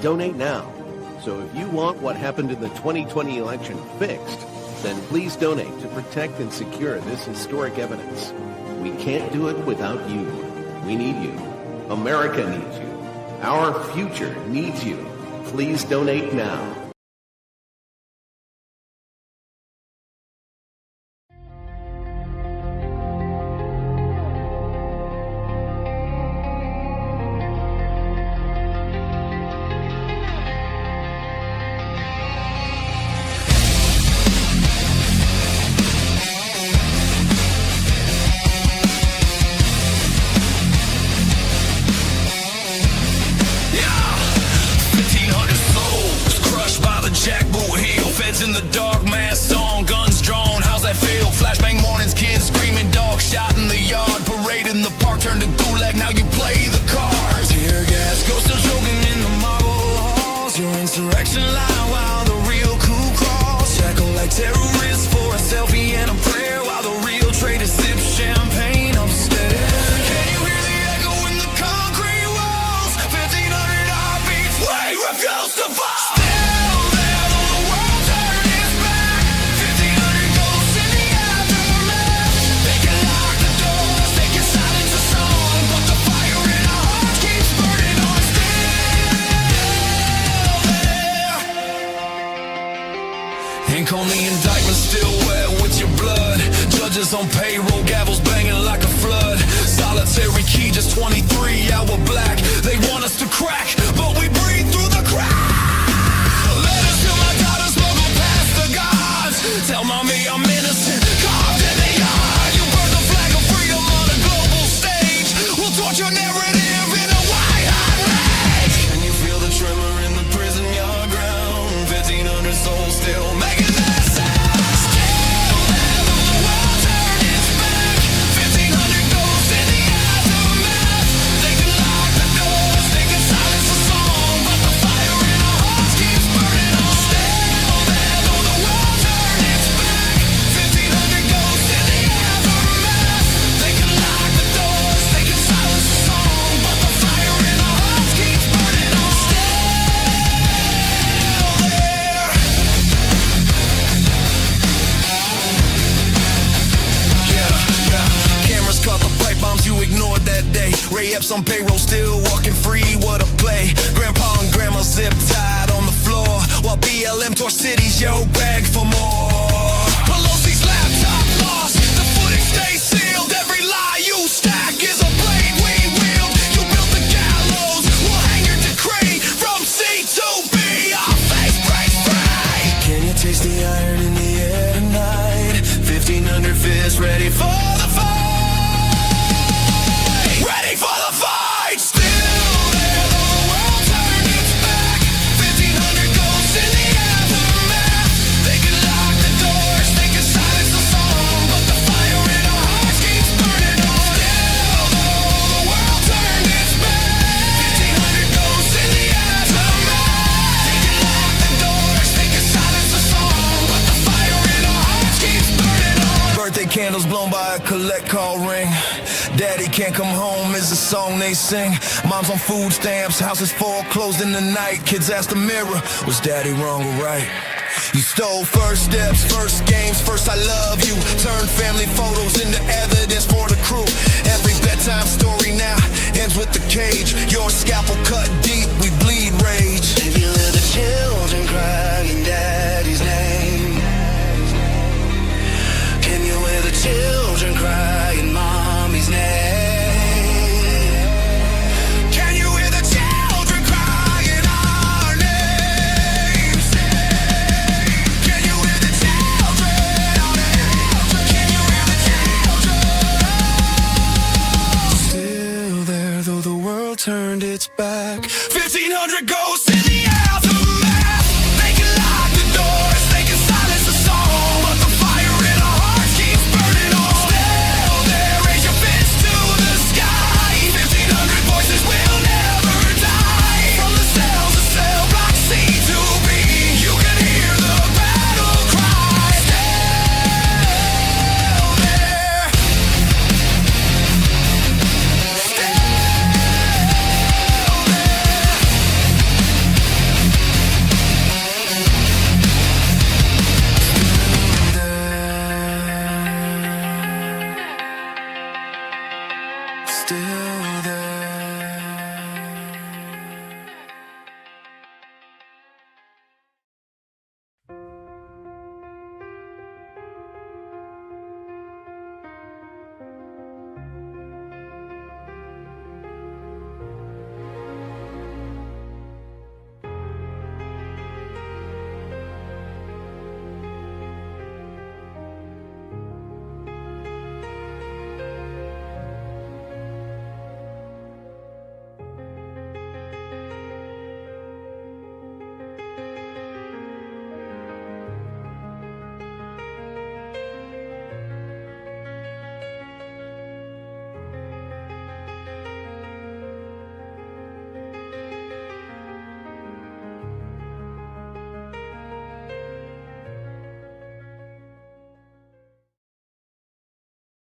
Donate now. So if you want what happened in the 2020 election fixed, then please donate to protect and secure this historic evidence. We can't do it without you. We need you. America needs you. Our future needs you. Please donate now. In the dark, mask on, guns drawn, how's that feel? Flashbang mornings, kids screaming, dogs shot in the yard, parade in the park, turned to gulag, now you play the cards. Tear gas, ghosts still choking in the marble halls, your insurrection lie while the real coup crawls, shackle like terrorists for a selfie and a prayer, while the real traitors sip champagne upstairs. Can you hear the echo in the concrete walls? 1,500 heartbeats, we refuse to fall. On the indictment still wet with your blood. Judges on payroll, gavels banging like a flood. Solitary key, just 23, yeah, we're black. They want us to crack, but we breathe through the crack. Let us till my daughter smuggle past the gods. Tell mommy I'm innocent, carved in the yard. You burn the flag of freedom on a global stage. We'll torch your narrative in a white-hot rage. Can you feel the tremor in the prison yard ground? 1,500 souls still making Ray Epps on payroll, still walking free, what a play. Grandpa and grandma zip tied on the floor, while BLM tore cities, yo, beg for more. Pelosi's laptop lost, the footage stays sealed. Every lie you stack is a blade we wield. You built the gallows, we'll hang your decree from C to B. Our face breaks free. Can you taste the iron in the air tonight? 1500 fists ready for the fight. Ready for the fight. Still there, though the world turned its back. 1500 ghosts in the aftermath. They can lock the doors, they can silence the song, but the fire in our hearts keeps burning on. Still though the world turned its back. 1500 ghosts in the aftermath. They can lock the doors, they can silence the song, but the fire in our hearts keeps burning on. Birthday candles blown by a collect call ring. Daddy can't come home is a song they sing. Mom's on food stamps, houses foreclosed in the night. Kids ask the mirror, was daddy wrong or right? You stole first steps, first games, first I love you. Turned family photos into evidence for the crew. Every bedtime story now ends with the cage. Your scalpel cut deep, we bleed rage. If you let the children cry,